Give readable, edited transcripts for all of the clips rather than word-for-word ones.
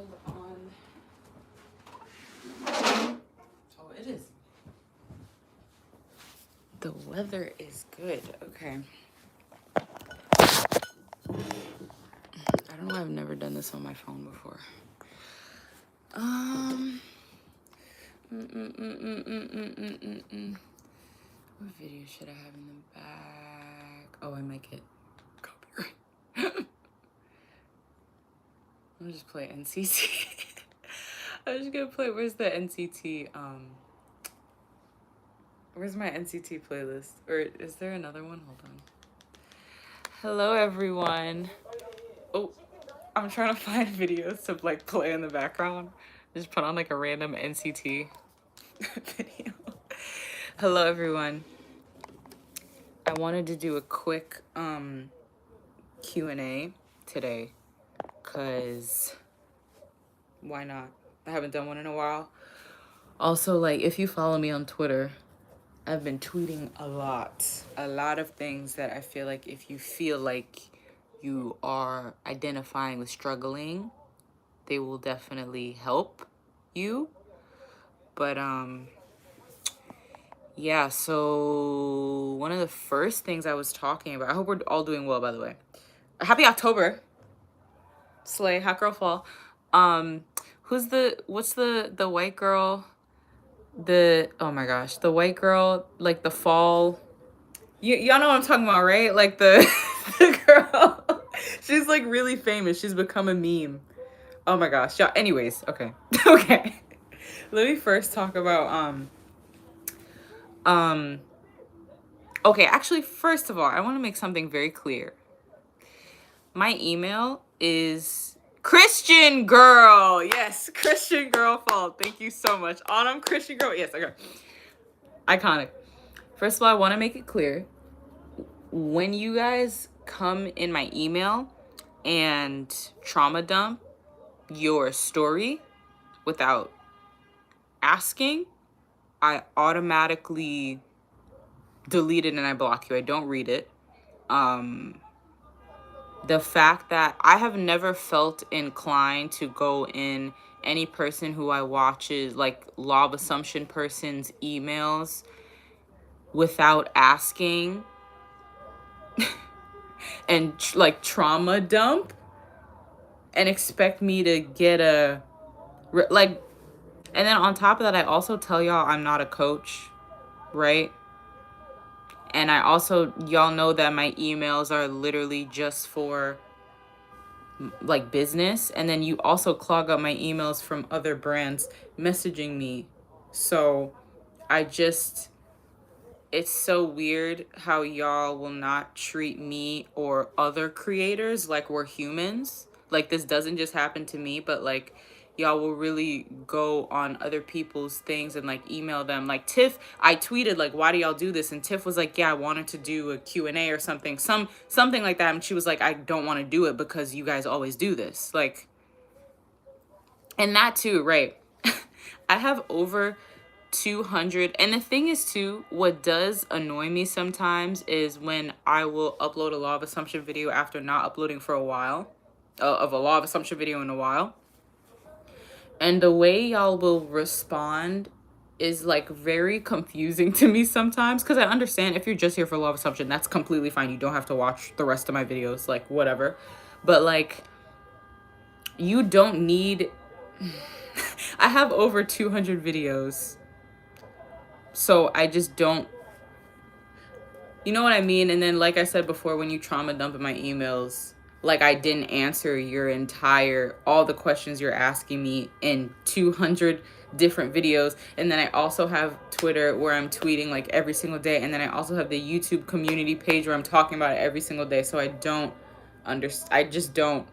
Hold on. Oh, it is. The weather is good. Okay. I don't know. I've never done this on my phone before. What video should I have in the back? Oh, I might get copyright. I'll just play NCT. I'm just gonna play. Where's the NCT? Where's my NCT playlist? Or is there another one? Hold on. Hello, everyone. Oh, I'm trying to find videos to like play in the background. Just put on like a random NCT video. Hello, everyone. I wanted to do a quick Q&A today, cause why not? I haven't done one in a while. Also, like, if you follow me on Twitter, I've been tweeting a lot of things that I feel like if you feel like you are identifying with struggling, they will definitely help you. But yeah, so one of the first things I was talking about, I hope we're all doing well, by the way. Happy October. Slay, hot girl fall. What's the white girl? Oh my gosh, the white girl, like the fall. Y'all know what I'm talking about, right? Like the, the girl. She's like really famous. She's become a meme. Oh my gosh. Y'all, anyways, okay. Okay. Let me first talk about okay, actually, first of all, I want to make something very clear. My email is Christian Girl. Yes, Christian Girl Fault. Thank you so much. Autumn Christian Girl. Yes, okay. Iconic. First of all, I want to make it clear. When you guys come in my email and trauma dump your story without asking, I automatically delete it and I block you. I don't read it. The fact that I have never felt inclined to go in any person who I watches, like law of assumption person's emails without asking and like trauma dump and expect me to get like, and then on top of that, I also tell y'all I'm not a coach, right? And I also, y'all know that my emails are literally just for like business. And then you also clog up my emails from other brands messaging me. So it's so weird how y'all will not treat me or other creators like we're humans. Like this doesn't just happen to me, but like y'all will really go on other people's things and like email them. Like Tiff, I tweeted like, why do y'all do this? And Tiff was like, yeah, I wanted to do a Q&A or something like that. And she was like, I don't want to do it because you guys always do this. Like, and that too, right? I have over 200. And the thing is too, what does annoy me sometimes is when I will upload a law of assumption video after not uploading for a while, of a law of assumption video in a while. And the way y'all will respond is like very confusing to me sometimes, because I understand if you're just here for law of assumption, that's completely fine. You don't have to watch the rest of my videos, like whatever. But like, you don't need I have over 200 videos. So I just don't, you know what I mean? And then like I said before, when you trauma dump in my emails, like I didn't answer all the questions you're asking me in 200 different videos. And then I also have Twitter where I'm tweeting like every single day. And then I also have the YouTube community page where I'm talking about it every single day. So I don't understand. I just don't.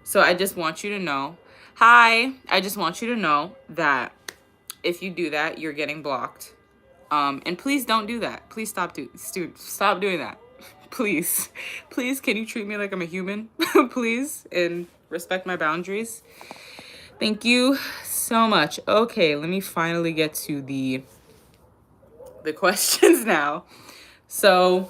So I just want you to know. Hi. I just want you to know that if you do that, you're getting blocked. And please don't do that. Please stop doing that. Please, can you treat me like I'm a human? Please, and respect my boundaries. Thank you so much. Okay, let me finally get to the questions now. So,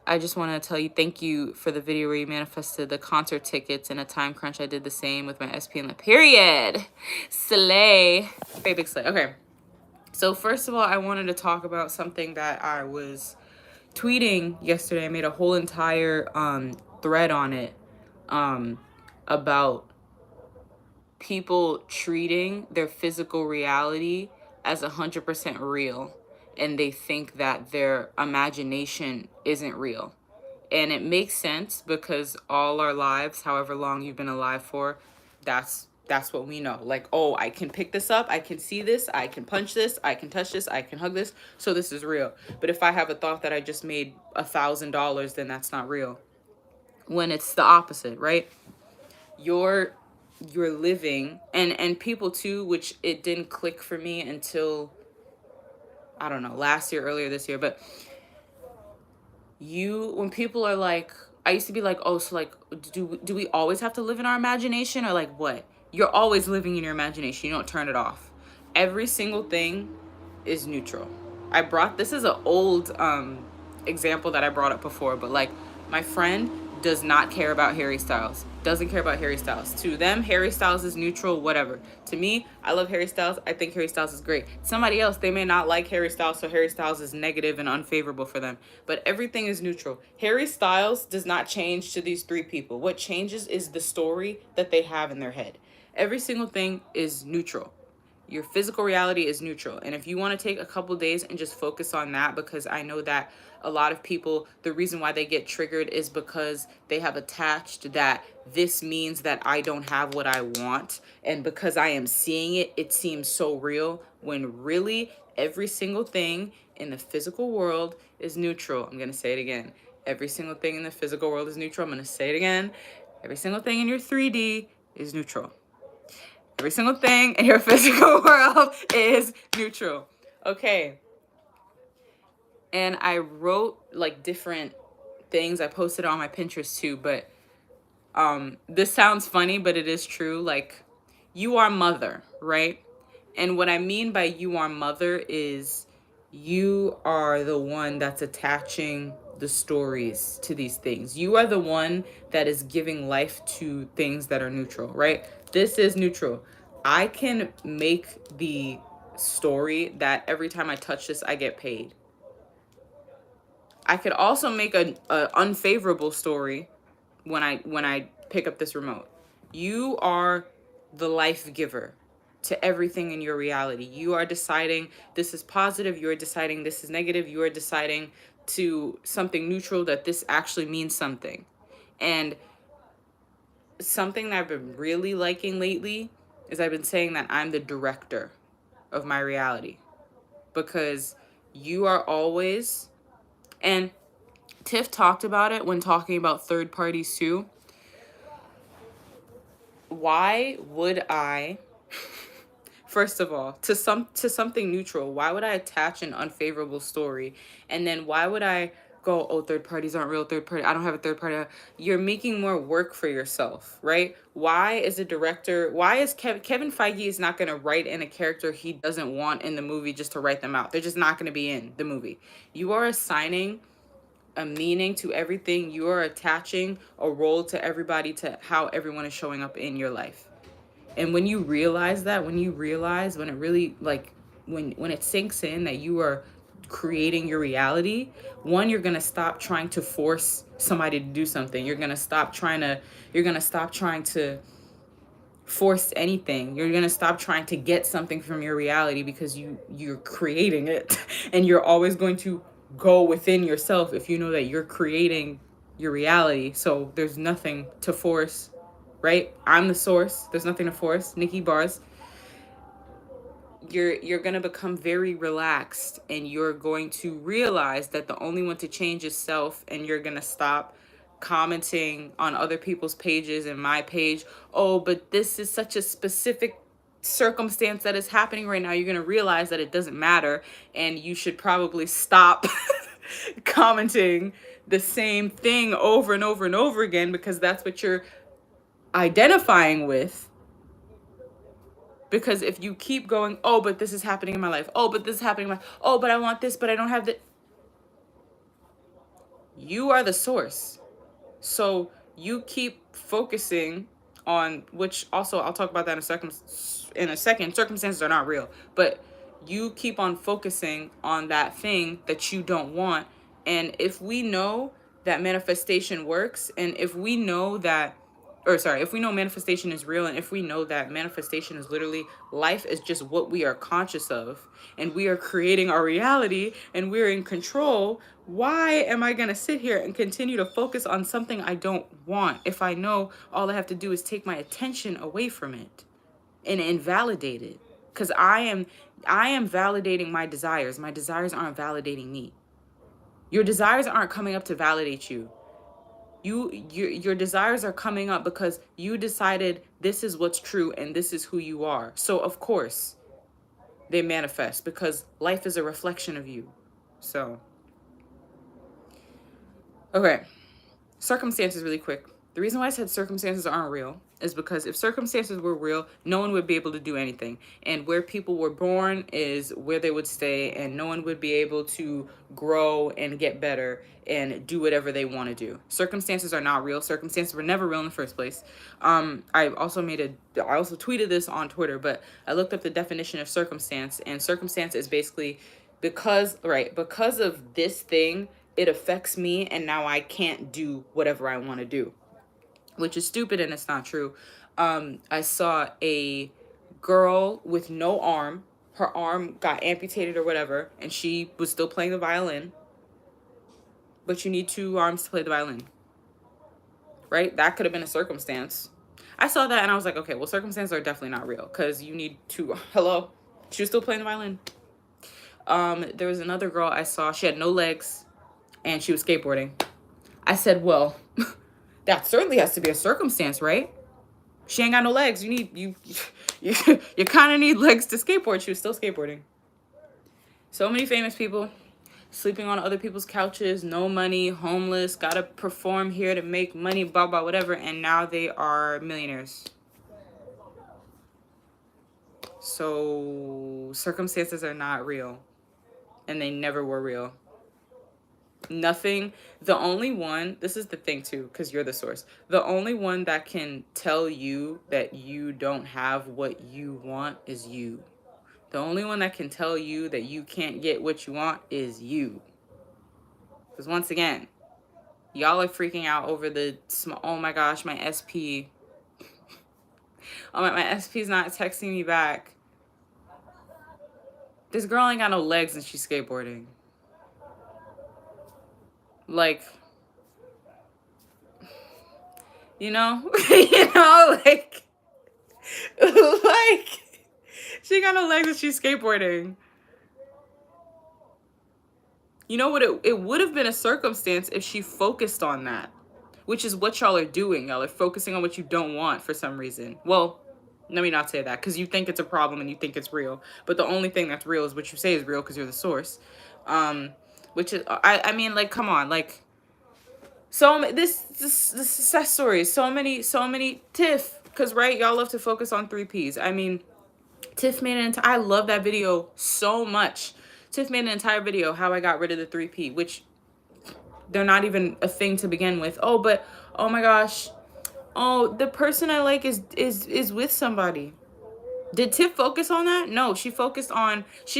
I just want to tell you thank you for the video where you manifested the concert tickets in a time crunch. I did the same with my SP in the period. Slay. Big slay. Okay. So first of all, I wanted to talk about something that I was tweeting yesterday. I made a whole entire thread on it about people treating their physical reality as 100% real, and they think that their imagination isn't real. And it makes sense because all our lives, however long you've been alive for, that's what we know. Like, oh, I can pick this up, I can see this, I can punch this, I can touch this, I can hug this, so this is real. But if I have a thought that I just made $1,000, then that's not real. When it's the opposite, right? You're living, and people too, which it didn't click for me until, I don't know, last year, earlier this year, but when people are like, I used to be like, oh, so like, do we always have to live in our imagination, or like what? You're always living in your imagination. You don't turn it off. Every single thing is neutral. This is an old example that I brought up before, but like, my friend does not care about Harry Styles. Doesn't care about Harry Styles. To them, Harry Styles is neutral, whatever. To me, I love Harry Styles. I think Harry Styles is great. Somebody else, they may not like Harry Styles, so Harry Styles is negative and unfavorable for them. But everything is neutral. Harry Styles does not change to these three people. What changes is the story that they have in their head. Every single thing is neutral. Your physical reality is neutral. And if you want to take a couple days and just focus on that, because I know that a lot of people, the reason why they get triggered is because they have attached that this means that I don't have what I want. And because I am seeing it, it seems so real, when really every single thing in the physical world is neutral. I'm going to say it again. Every single thing in the physical world is neutral. I'm going to say it again. Every single thing in your 3D is neutral. Every single thing in your physical world is neutral. Okay. And I wrote like different things. I posted on my Pinterest too, but this sounds funny, but it is true. Like, you are mother, right? And what I mean by you are mother is you are the one that's attaching the stories to these things. You are the one that is giving life to things that are neutral, right? This is neutral. I can make the story that every time I touch this, I get paid. I could also make an unfavorable story when I pick up this remote. You are the life giver to everything in your reality. You are deciding this is positive, you are deciding this is negative, you are deciding to something neutral, that this actually means something. And something that I've been really liking lately is I've been saying that I'm the director of my reality, because you are always, and Tiff talked about it when talking about third parties too. Why would I, first of all, to something neutral, why would I attach an unfavorable story? And then why would I go, oh, third parties aren't real, third party, I don't have a third party. You're making more work for yourself, right? Why is Kevin Feige is not going to write in a character he doesn't want in the movie just to write them out. They're just not going to be in the movie. You are assigning a meaning to everything. You are attaching a role to everybody, to how everyone is showing up in your life. And when you realize that, when it really, like, when it sinks in that you are creating your reality, one, you're going to stop trying to force somebody to do something. You're going to stop trying to force anything. You're going to stop trying to get something from your reality, because you're creating it. And you're always going to go within yourself if you know that you're creating your reality. So there's nothing to force, right? I'm the source. There's nothing to force. Nikki Bars. You're going to become very relaxed, and you're going to realize that the only one to change is self, and you're going to stop commenting on other people's pages and my page. Oh, but this is such a specific circumstance that is happening right now. You're going to realize that it doesn't matter, and you should probably stop commenting the same thing over and over and over again, because that's what you're identifying with. Because if you keep going, oh, but this is happening in my life. Oh, but this is happening in my life. Oh, but I want this, but I don't have that. You are the source. So you keep focusing on, which also I'll talk about that in a second. Circumstances are not real, but you keep on focusing on that thing that you don't want. And if we know that manifestation works, and if we know that, or sorry, if we know manifestation is real, and if we know that manifestation is literally life is just what we are conscious of, and we are creating our reality, and we're in control, why am I going to sit here and continue to focus on something I don't want if I know all I have to do is take my attention away from it and invalidate it? Because I am validating my desires. My desires aren't validating me. Your desires aren't coming up to validate you. Your desires are coming up because you decided this is what's true and this is who you are. So of course they manifest, because life is a reflection of you. So okay, circumstances really quick. The reason why I said circumstances aren't real is because if circumstances were real, no one would be able to do anything. And where people were born is where they would stay, and no one would be able to grow and get better and do whatever they want to do. Circumstances are not real. Circumstances were never real in the first place. I also tweeted this on Twitter, but I looked up the definition of circumstance, and circumstance is basically because of this thing, it affects me, and now I can't do whatever I want to do, which is stupid and it's not true. I saw a girl with no arm. Her arm got amputated or whatever, and she was still playing the violin. But you need two arms to play the violin, right? That could have been a circumstance. I saw that and I was like, okay, well, circumstances are definitely not real because you need two. Hello? She was still playing the violin. There was another girl I saw. She had no legs and she was skateboarding. I said, well, that certainly has to be a circumstance, right? She ain't got no legs. You kind of need legs to skateboard. She was still skateboarding. So many famous people sleeping on other people's couches, no money, homeless, gotta perform here to make money, blah, blah, whatever, and now they are millionaires. So circumstances are not real, and they never were real. Nothing, the only one, this is the thing too, because you're the source, the only one that can tell you that you don't have what you want is you. The only one that can tell you that you can't get what you want is you. Because once again, y'all are freaking out over oh my gosh, my SP. Oh my SP's not texting me back. This girl ain't got no legs and she's skateboarding. Like, you know, like she got no legs and she's skateboarding. You know what? It would have been a circumstance if she focused on that, which is what y'all are doing. Y'all are focusing on what you don't want for some reason. Well, let me not say that, because you think it's a problem and you think it's real. But the only thing that's real is what you say is real because you're the source. Which is, I mean, like, come on, like, so this success stories, so many Tiff, because right, y'all love to focus on 3Ps. I mean, Tiff made I love that video so much. Tiff made an entire video how I got rid of the 3P, which they're not even a thing to begin with. Oh, but oh my gosh, oh, the person I like is with somebody. Did Tiff focus on that? No, she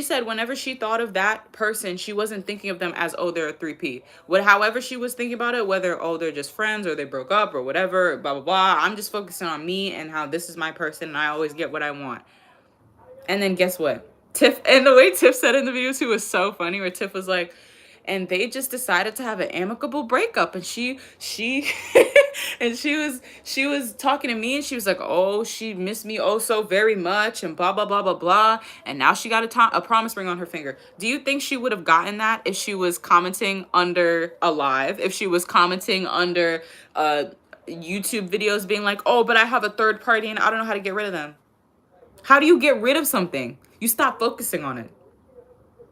said whenever she thought of that person, she wasn't thinking of them as, oh, they're a 3P. However she was thinking about it, whether, oh, they're just friends or they broke up or whatever, blah, blah, blah. I'm just focusing on me and how this is my person and I always get what I want. And then guess what? Tiff, and the way Tiff said in the video too was so funny, where Tiff was like, and they just decided to have an amicable breakup, and she and she was talking to me, and she was like, oh, she missed me oh so very much, and blah blah blah blah blah, and now she got a promise ring on her finger. Do you think she would have gotten that if she was commenting under a live, if she was commenting under YouTube videos being like, oh, but I have a third party and I don't know how to get rid of them? How do you get rid of something? You stop focusing on it.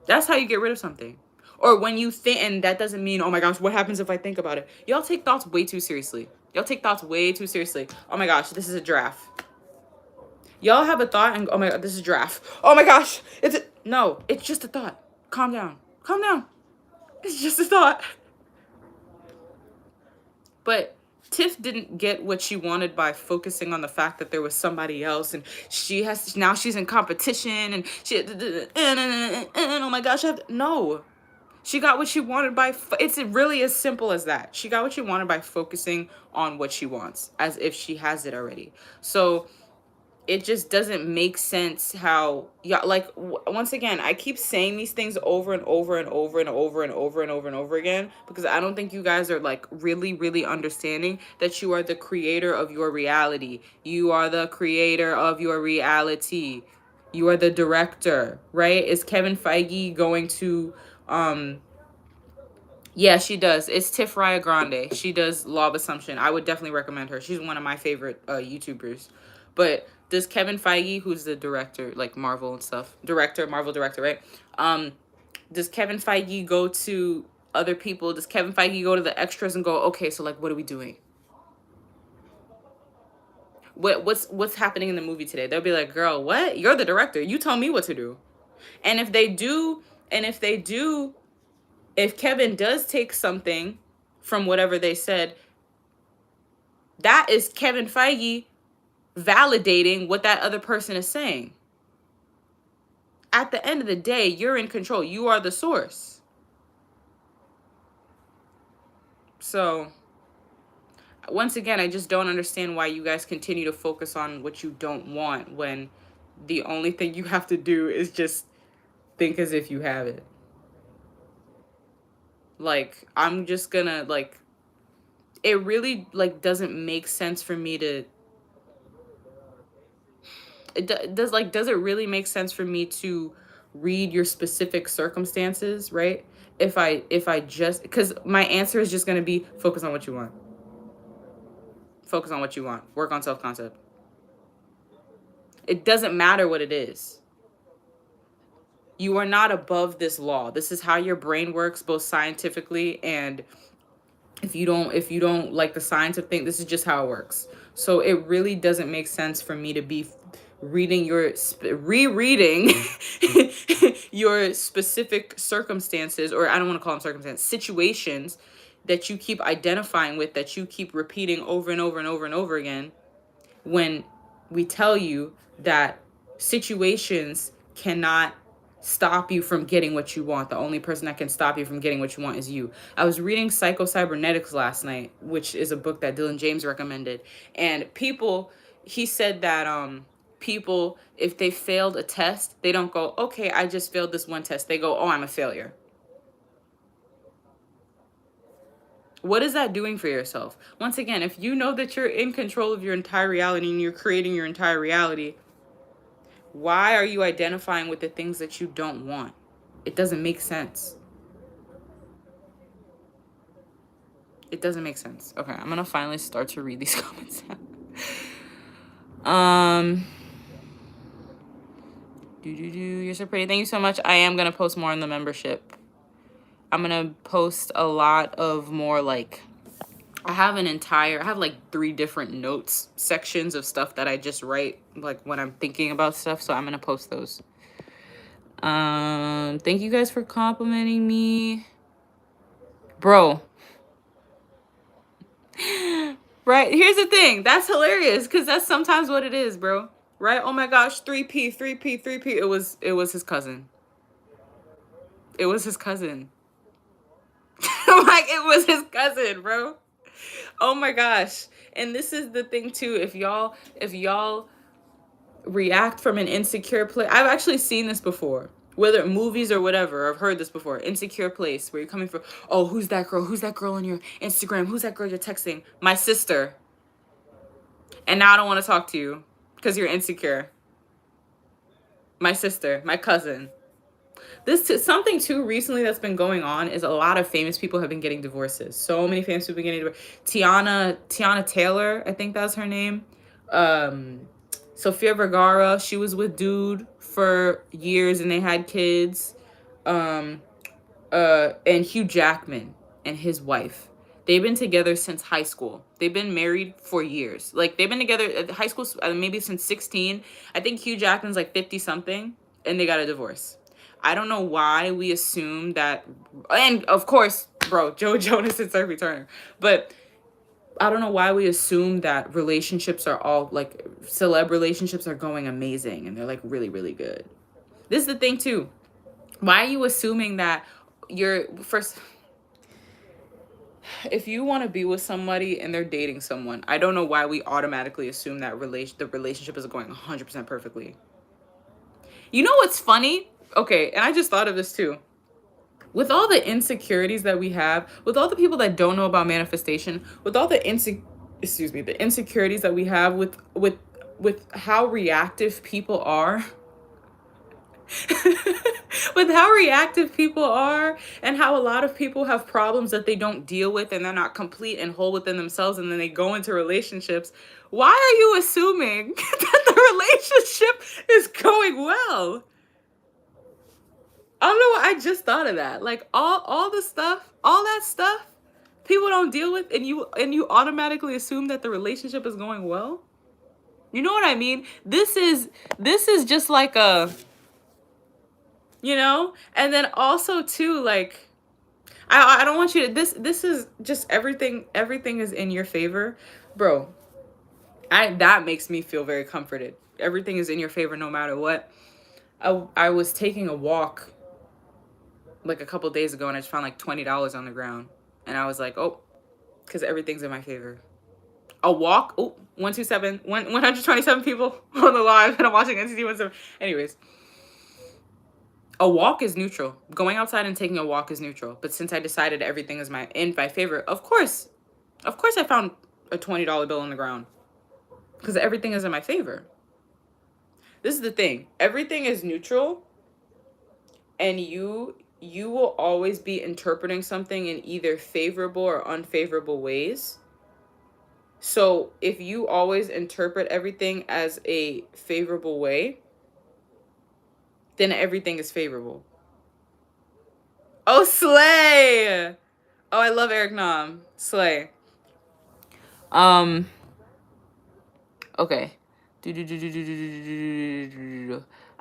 That's how you get rid of something. Or when you think, and that doesn't mean, oh my gosh, what happens if I think about it? Y'all take thoughts way too seriously. Y'all take thoughts way too seriously. Oh my gosh, this is a giraffe. Y'all have a thought and, oh my god, this is a giraffe. Oh my gosh, no, it's just a thought. Calm down. Calm down. It's just a thought. But Tiff didn't get what she wanted by focusing on the fact that there was somebody else, and now she's in competition, and oh my gosh, no. She got what she wanted by, it's really as simple as that. She got what she wanted by focusing on what she wants, as if she has it already. So it just doesn't make sense how, yeah, like, once again, I keep saying these things over and over and over and over and over and over and over again, because I don't think you guys are like really, really understanding that you are the creator of your reality. You are the creator of your reality. You are the director, right? Is Kevin Feige going to, yeah, she does. It's Tiff Raya Grande. She does Law of Assumption. I would definitely recommend her. She's one of my favorite YouTubers. But does Kevin Feige, who's the director, like Marvel and stuff, Marvel director, right? Does Kevin Feige go to other people? Does Kevin Feige go to the extras and go, okay, so like, what are we doing? What's happening in the movie today? They'll be like, girl, what? You're the director. You tell me what to do. And if they do, if Kevin does take something from whatever they said, that is Kevin Feige validating what that other person is saying. At the end of the day, you're in control. You are the source. So, once again, I just don't understand why you guys continue to focus on what you don't want when the only thing you have to do is just think as if you have it. Like, I'm just gonna, like, it really, like, doesn't make sense for me to, does it really make sense for me to read your specific circumstances, right? If I just, because my answer is just going to be focus on what you want. Focus on what you want. Work on self-concept. It doesn't matter what it is. You are not above this law. This is how your brain works, both scientifically, and if you don't like the science of things, this is just how it works. So it really doesn't make sense for me to be rereading your specific circumstances, or I don't want to call them circumstances, situations that you keep identifying with, that you keep repeating over and over and over and over again, when we tell you that situations cannot stop you from getting what you want. The only person that can stop you from getting what you want is you. I was reading Psycho-Cybernetics last night, which is a book that Dylan James recommended. And he said that people, if they failed a test, they don't go, okay, I just failed this one test. They go, oh, I'm a failure. What is that doing for yourself? Once again, if you know that you're in control of your entire reality and you're creating your entire reality, why are you identifying with the things that you don't want? It doesn't make sense. It doesn't make sense. Okay, I'm gonna finally start to read these comments now. You're so pretty. Thank you so much. I am gonna post more on the membership. I'm gonna post a lot of more, like, I have like 3 different notes sections of stuff that I just write, like, when I'm thinking about stuff. So I'm going to post those. Thank you guys for complimenting me. Bro. Right. Here's the thing. That's hilarious, because that's sometimes what it is, bro. Right. Oh my gosh. 3P. It was his cousin. It was his cousin. Like, it was his cousin, bro. Oh my gosh. And this is the thing too. If y'all react from an insecure place, I've actually seen this before, whether movies or whatever. I've heard this before. Insecure place where you're coming from, oh, who's that girl? Who's that girl on your Instagram? Who's that girl you're texting? My sister. And now I don't want to talk to you because you're insecure. My sister, my cousin. Something too recently that's been going on is a lot of famous people have been getting divorces. So many famous people getting divorced. Tiana Taylor, I think that's her name. Sofia Vergara, she was with dude for years and they had kids. And Hugh Jackman and his wife. They've been together since high school. They've been married for years. Like, they've been together at high school maybe since 16. I think Hugh Jackman's like 50 something and they got a divorce. I don't know why we assume that, and of course, bro, Joe Jonas and Sophie Turner, but I don't know why we assume that relationships are all like celeb relationships are going amazing and they're like really, really good. This is the thing too. Why are you assuming that you're first? If you want to be with somebody and they're dating someone, I don't know why we automatically assume that the relationship is going 100% perfectly. You know what's funny? Okay, and I just thought of this too. With all the insecurities that we have, with all the people that don't know about manifestation, with all the the insecurities that we have with how reactive people are, with how reactive people are and how a lot of people have problems that they don't deal with and they're not complete and whole within themselves and then they go into relationships, why are you assuming that the relationship is going well? I don't know, I just thought of that. Like all the stuff, all that stuff people don't deal with and you automatically assume that the relationship is going well. You know what I mean? This is just like a, you know? And then also too, like I don't want you to this is just everything is in your favor. Bro, that makes me feel very comforted. Everything is in your favor no matter what. I was taking a walk like a couple days ago and I just found like $20 on the ground. And I was like, oh, because everything's in my favor. A walk, oh, 127 people on the live and I'm watching NCT 17. Anyways, a walk is neutral. Going outside and taking a walk is neutral. But since I decided everything is in my favor, of course I found a $20 bill on the ground. Because everything is in my favor. This is the thing. Everything is neutral. And you will always be interpreting something in either favorable or unfavorable ways. So if you always interpret everything as a favorable way, then everything is favorable. Oh, slay! Oh, I love Eric Nam. Slay. Okay.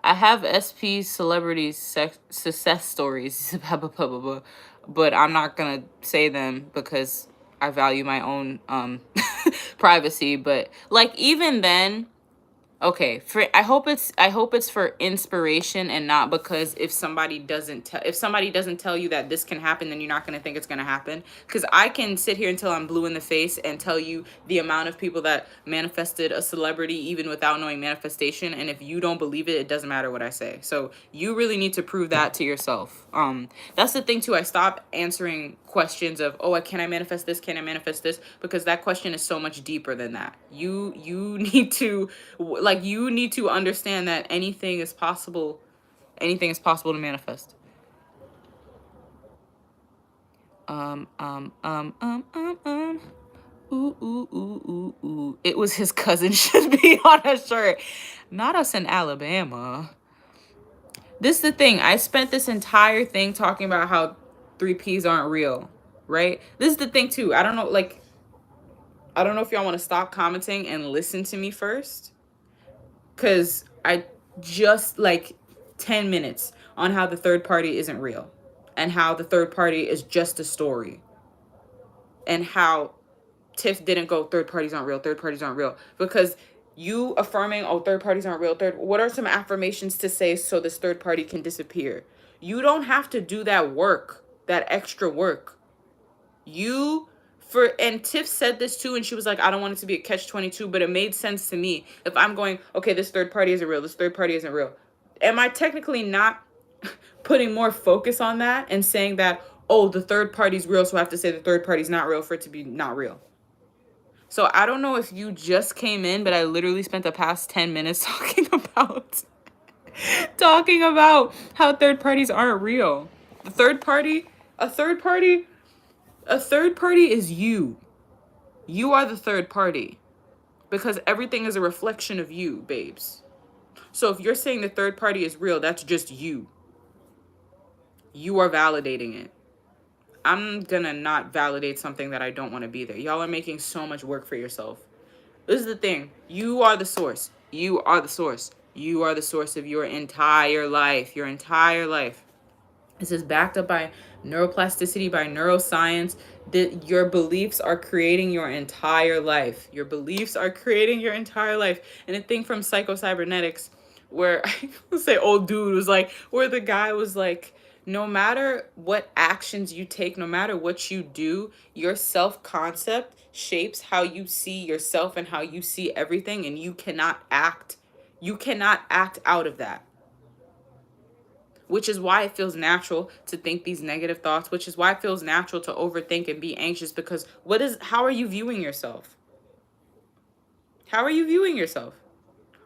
I have SP celebrity success stories, but I'm not gonna say them because I value my own privacy. But like even then, okay, I hope it's for inspiration and not because if somebody doesn't tell you that this can happen, then you're not going to think it's going to happen. Because I can sit here until I'm blue in the face and tell you the amount of people that manifested a celebrity even without knowing manifestation, and if you don't believe it, it doesn't matter what I say. So you really need to prove that to yourself. That's the thing too. I stopped answering questions of, oh, can I manifest this? Can I manifest this? Because that question is so much deeper than that. You need to you need to understand that anything is possible to manifest. Ooh. It was his cousin should be on a shirt. Not us in Alabama. This is the thing. I spent this entire thing talking about how 3Ps aren't real, right? This is the thing too. I don't know if y'all want to stop commenting and listen to me first. Because I just 10 minutes on how the third party isn't real and how the third party is just a story and how Tiff didn't go third parties aren't real because you affirming, oh, third parties aren't real. What are some affirmations to say so this third party can disappear? You don't have to do that work, that extra work. And Tiff said this too, and she was like, I don't want it to be a catch-22, but it made sense to me. If I'm going, okay, this third party isn't real, this third party isn't real. Am I technically not putting more focus on that and saying that, oh, the third party's real, so I have to say the third party's not real for it to be not real? So I don't know if you just came in, but I literally spent the past 10 minutes talking about how third parties aren't real. A third party is you. You are the third party because everything is a reflection of you, babes. So if you're saying the third party is real, that's just you. You are validating it. I'm gonna not validate something that I don't want to be there. Y'all are making so much work for yourself. This is the thing. You are the source. You are the source. You are the source of your entire life. Your entire life. This is backed up by neuroplasticity, by neuroscience. That your beliefs are creating your entire life. Your beliefs are creating your entire life. And a thing from psycho-cybernetics where I would say old dude was like, where the guy was like, no matter what actions you take, no matter what you do, your self-concept shapes how you see yourself and how you see everything, and you cannot act out of that. Which is why it feels natural to think these negative thoughts, which is why it feels natural to overthink and be anxious, because how are you viewing yourself? How are you viewing yourself?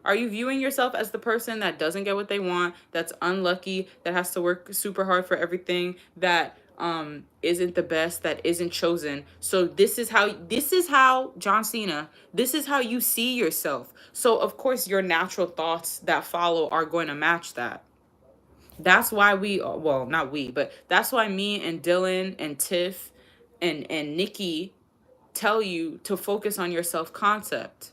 Are you viewing yourself as the person that doesn't get what they want, that's unlucky, that has to work super hard for everything, that isn't the best, that isn't chosen? So this is how John Cena, this is how you see yourself. So of course your natural thoughts that follow are going to match that. That's why well, not we, but that's why me and Dylan and Tiff and Nikki tell you to focus on your self-concept.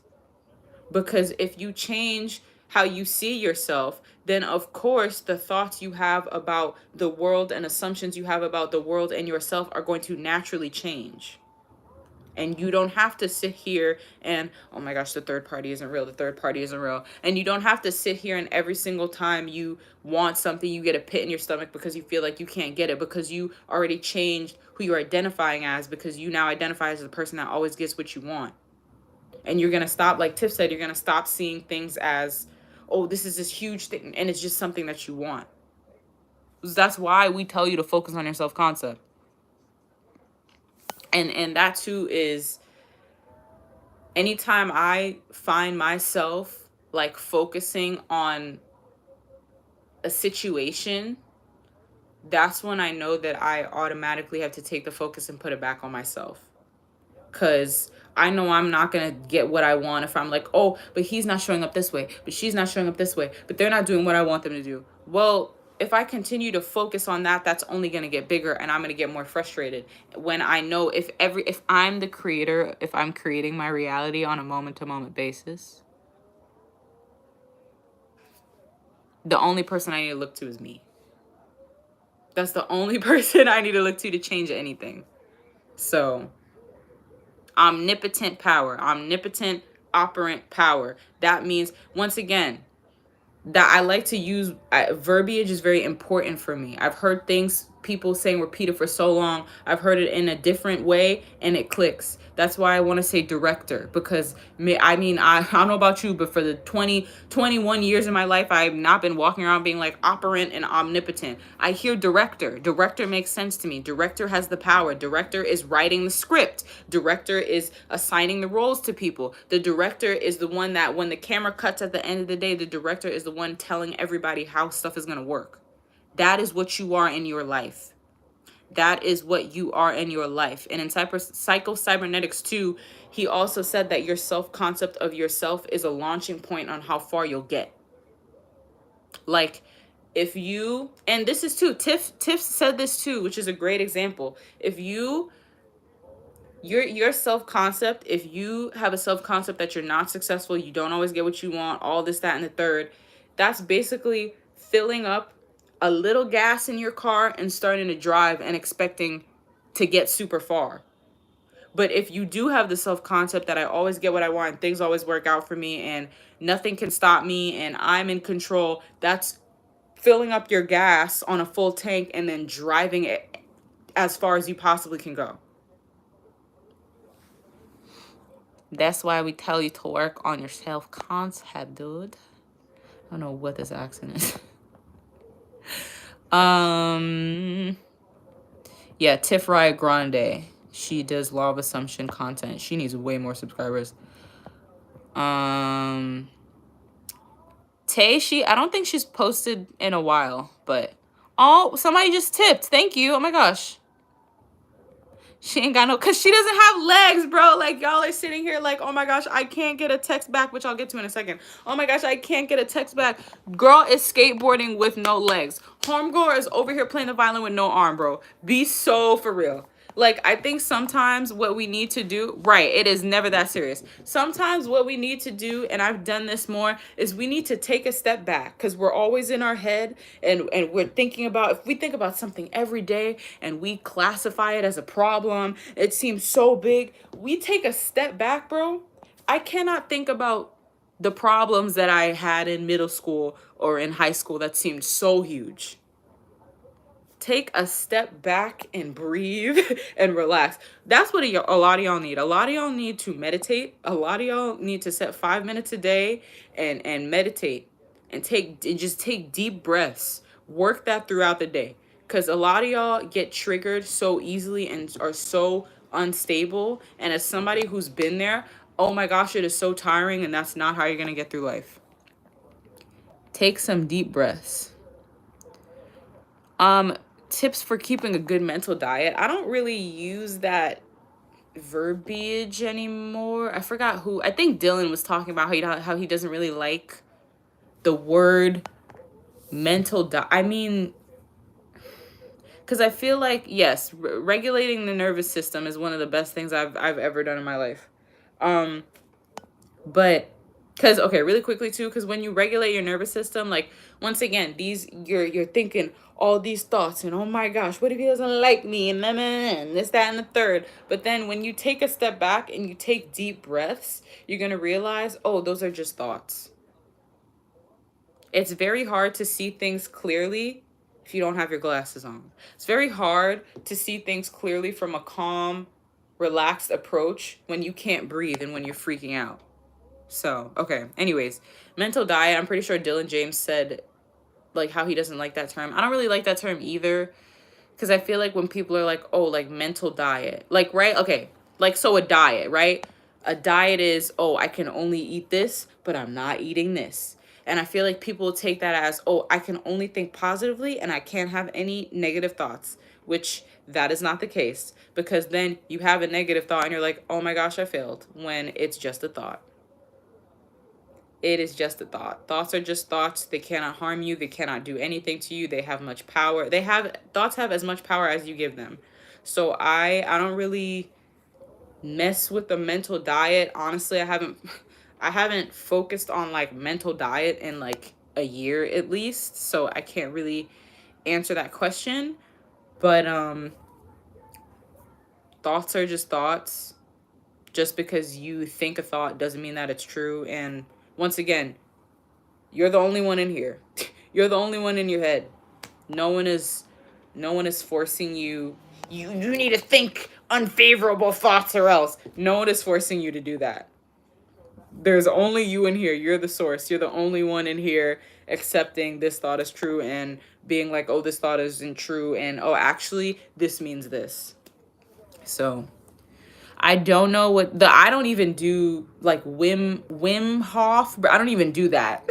Because if you change how you see yourself, then of course the thoughts you have about the world and assumptions you have about the world and yourself are going to naturally change. And you don't have to sit here and, oh my gosh, the third party isn't real, the third party isn't real. And you don't have to sit here and every single time you want something, you get a pit in your stomach because you feel like you can't get it, because you already changed who you're identifying as, because you now identify as the person that always gets what you want. And you're going to stop, like Tiff said, you're going to stop seeing things as, oh, this is this huge thing, and it's just something that you want. That's why we tell you to focus on your self-concept. And that too is, anytime I find myself like focusing on a situation, that's when I know that I automatically have to take the focus and put it back on myself. Because I know I'm not going to get what I want if I'm like, oh, but he's not showing up this way, but she's not showing up this way, but they're not doing what I want them to do. Well, if I continue to focus on that, that's only going to get bigger, and I'm going to get more frustrated. When I know if I'm the creator, if I'm creating my reality on a moment-to-moment basis, the only person I need to look to is me. That's the only person I need to look to change anything. So, omnipotent power, omnipotent operant power. That means, once again, that I like to use verbiage is very important for me. I've heard things people saying repeated for so long. I've heard it in a different way and it clicks. That's why I want to say director, because I don't know about you, but for the 21 years of my life, I've not been walking around being like operant and omnipotent. I hear director. Director makes sense to me. Director has the power. Director is writing the script. Director is assigning the roles to people. The director is the one that when the camera cuts at the end of the day, the director is the one telling everybody how stuff is going to work. That is what you are in your life. That is what you are in your life. And in psycho-cybernetics too, he also said that your self-concept of yourself is a launching point on how far you'll get. Like, if you, and this is too, Tiff said this too, which is a great example. If your self-concept, if you have a self-concept that you're not successful, you don't always get what you want, all this, that, and the third, that's basically filling up a little gas in your car and starting to drive and expecting to get super far. But if you do have the self-concept that I always get what I want, things always work out for me, and nothing can stop me, and I'm in control, that's filling up your gas on a full tank and then driving it as far as you possibly can go. That's why we tell you to work on your self-concept, dude. I don't know what this accent is. Yeah, Tiff Riot Grande. She does Law of Assumption content. She needs way more subscribers. Tay, I don't think she's posted in a while, but oh, somebody just tipped. Thank you. Oh my gosh. She ain't got no, because she doesn't have legs, bro. Like, y'all are sitting here like, oh my gosh, I can't get a text back, which I'll get to in a second. Oh my gosh, I can't get a text back. Girl is skateboarding with no legs. Homegirl is over here playing the violin with no arm, bro. Be so for real. Like, I think sometimes what we need to do, right, it is never that serious. Sometimes what we need to do, and I've done this more, is we need to take a step back because we're always in our head and we're thinking about, if we think about something every day and we classify it as a problem, it seems so big. We take a step back, bro. I cannot think about the problems that I had in middle school or in high school that seemed so huge. Take a step back and breathe and relax. That's what a lot of y'all need. A lot of y'all need to meditate. A lot of y'all need to set 5 minutes a day and meditate and just take deep breaths. Work that throughout the day, because a lot of y'all get triggered so easily and are so unstable. And as somebody who's been there, oh my gosh, it is so tiring, and that's not how you're gonna get through life. Take some deep breaths. Tips for keeping a good mental diet. I don't really use that verbiage anymore. I forgot who. I think Dylan was talking about how he doesn't really like the word mental diet. I mean, because I feel like, yes, regulating the nervous system is one of the best things I've ever done in my life. But because, okay, really quickly too, because when you regulate your nervous system, like, once again, you're thinking all these thoughts and, oh my gosh, what if he doesn't like me, and this, that, and the third. But then when you take a step back and you take deep breaths, you're gonna realize, oh, those are just thoughts. It's very hard to see things clearly if you don't have your glasses on. It's very hard to see things clearly from a calm, relaxed approach when you can't breathe and when you're freaking out. So, okay. Anyways, mental diet. I'm pretty sure Dylan James said, like, how he doesn't like that term. I don't really like that term either, because I feel like when people are like, oh, like, mental diet. Like, right? Okay. Like, so a diet, right? A diet is, oh, I can only eat this, but I'm not eating this. And I feel like people take that as, oh, I can only think positively and I can't have any negative thoughts, which that is not the case, because then you have a negative thought and you're like, oh my gosh, I failed, when it's just a thought. It is just a thought. Thoughts are just thoughts. They cannot harm you. They cannot do anything to you. They have much power. Thoughts have as much power as you give them. So I don't really mess with the mental diet. Honestly, I haven't focused on, like, mental diet in like a year at least. So I can't really answer that question. But thoughts are just thoughts. Just because you think a thought doesn't mean that it's true. And once again, you're the only one in here. You're the only one in your head. No one is forcing you. You need to think unfavorable thoughts or else. No one is forcing you to do that. There's only you in here. You're the source. You're the only one in here accepting this thought is true and being like, oh, this thought isn't true, and oh, actually this means this. So I don't know I don't even do, like, Wim Hof, but I don't even do that.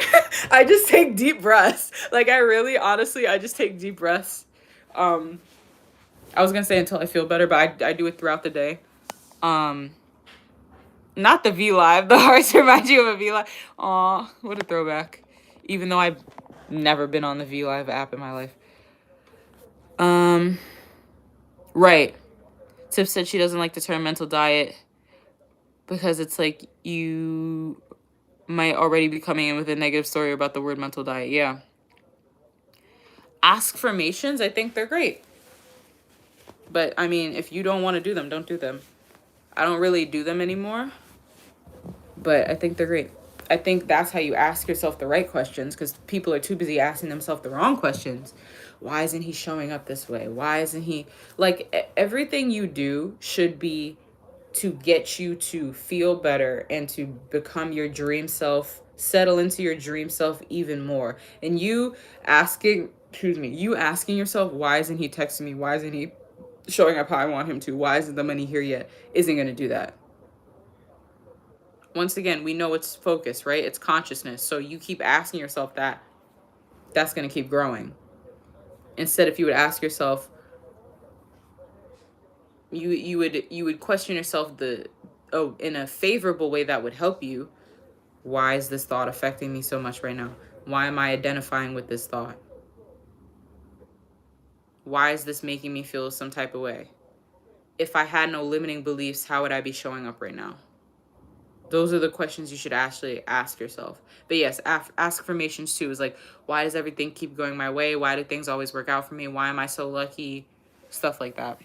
I just take deep breaths. Like, I just take deep breaths. I was gonna say until I feel better, but I do it throughout the day. Not the V Live. The hearts remind you of a V Live. Aw, what a throwback. Even though I've never been on the V Live app in my life. Right. Tiff said she doesn't like the term mental diet because it's like you might already be coming in with a negative story about the word mental diet. Yeah. Askformations, I think they're great. But, I mean, if you don't want to do them, don't do them. I don't really do them anymore. But I think they're great. I think that's how you ask yourself the right questions, because people are too busy asking themselves the wrong questions. Why isn't he showing up this way? Why isn't he... Like, everything you do should be to get you to feel better and to become your dream self, settle into your dream self even more. And you asking yourself, why isn't he texting me? Why isn't he showing up how I want him to? Why isn't the money here yet? Isn't going to do that. Once again, we know it's focus, right? It's consciousness. So you keep asking yourself that, that's going to keep growing. Instead, if you would ask yourself, you would question yourself in a favorable way that would help you. Why is this thought affecting me so much right now? Why am I identifying with this thought? Why is this making me feel some type of way? if I had no limiting beliefs, how would I be showing up right now? Those are the questions you should actually ask yourself. But yes, ask affirmations too. Is like, why does everything keep going my way? Why do things always work out for me? Why am I so lucky? Stuff like that.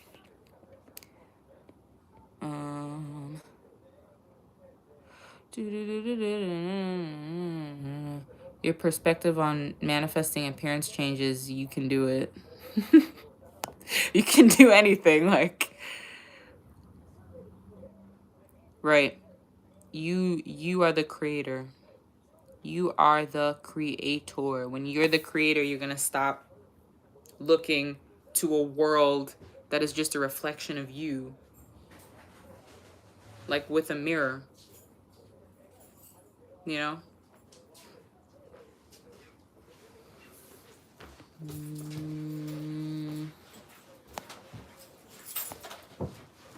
Your perspective on manifesting appearance changes. You can do it. You can do anything. Like, right. You are the creator. You are the creator. When you're the creator, you're going to stop looking to a world that is just a reflection of you. Like with a mirror. You know?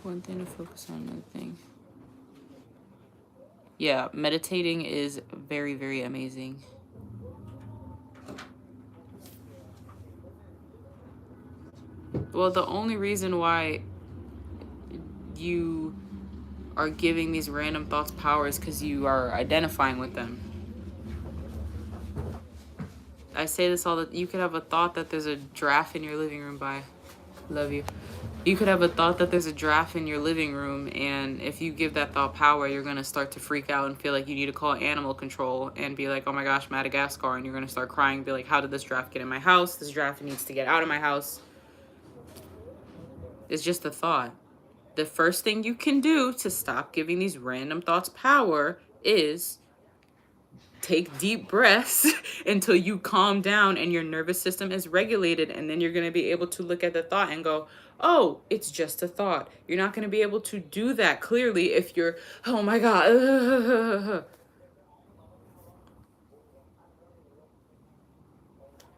One thing to focus on, another thing. Yeah, meditating is very, very amazing. Well, the only reason why you are giving these random thoughts power is because you are identifying with them. I say this all the you could have a thought that there's a giraffe in your living room. Bye. Love you. You could have a thought that there's a giraffe in your living room, and if you give that thought power, you're going to start to freak out and feel like you need to call animal control and be like, oh my gosh, Madagascar, and you're going to start crying and be like, how did this giraffe get in my house? This giraffe needs to get out of my house. It's just a thought. The first thing you can do to stop giving these random thoughts power is take deep breaths until you calm down and your nervous system is regulated, and then you're going to be able to look at the thought and go, oh, it's just a thought. You're not going to be able to do that clearly if you're, oh my God.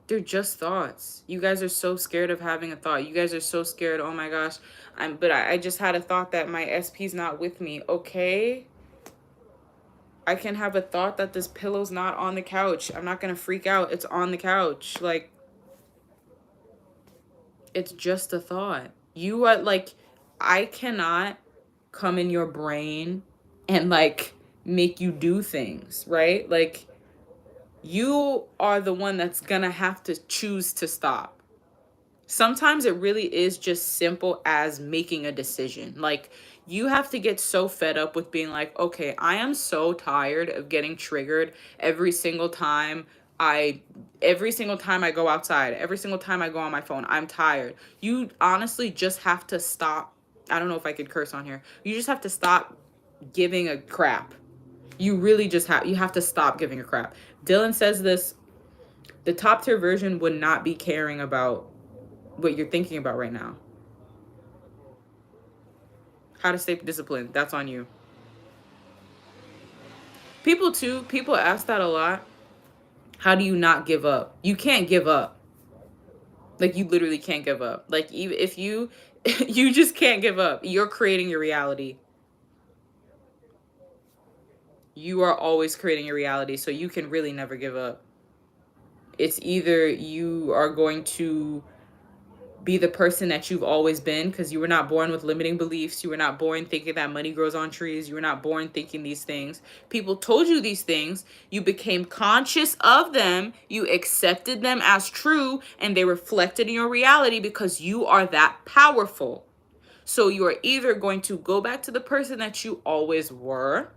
They're just thoughts. You guys are so scared of having a thought. You guys are so scared, oh my gosh, I just had a thought that my SP's not with me. Okay. I can have a thought that this pillow's not on the couch. I'm not going to freak out. It's on the couch. Like, it's just a thought. You are like, I cannot come in your brain and like make you do things, right? Like, you are the one that's going to have to choose to stop. Sometimes it really is just simple as making a decision. Like, you have to get so fed up with being like, okay, I am so tired of getting triggered every single time I go outside, every single time I go on my phone. I'm tired. You honestly just have to stop. I don't know if I could curse on here. You just have to stop giving a crap. You really just you have to stop giving a crap. Dylan says this, the top tier version would not be caring about what you're thinking about right now. How to stay disciplined. That's on you. People ask that a lot. How do you not give up? You can't give up. Like, you literally can't give up. Like, even if you you just can't give up. You're creating your reality. You are always creating your reality, so you can really never give up. It's either you are going to be the person that you've always been, because you were not born with limiting beliefs. You were not born thinking that money grows on trees. You were not born thinking these things. People told you these things. You became conscious of them. You accepted them as true, and they reflected in your reality because you are that powerful. So you are either going to go back to the person that you always were,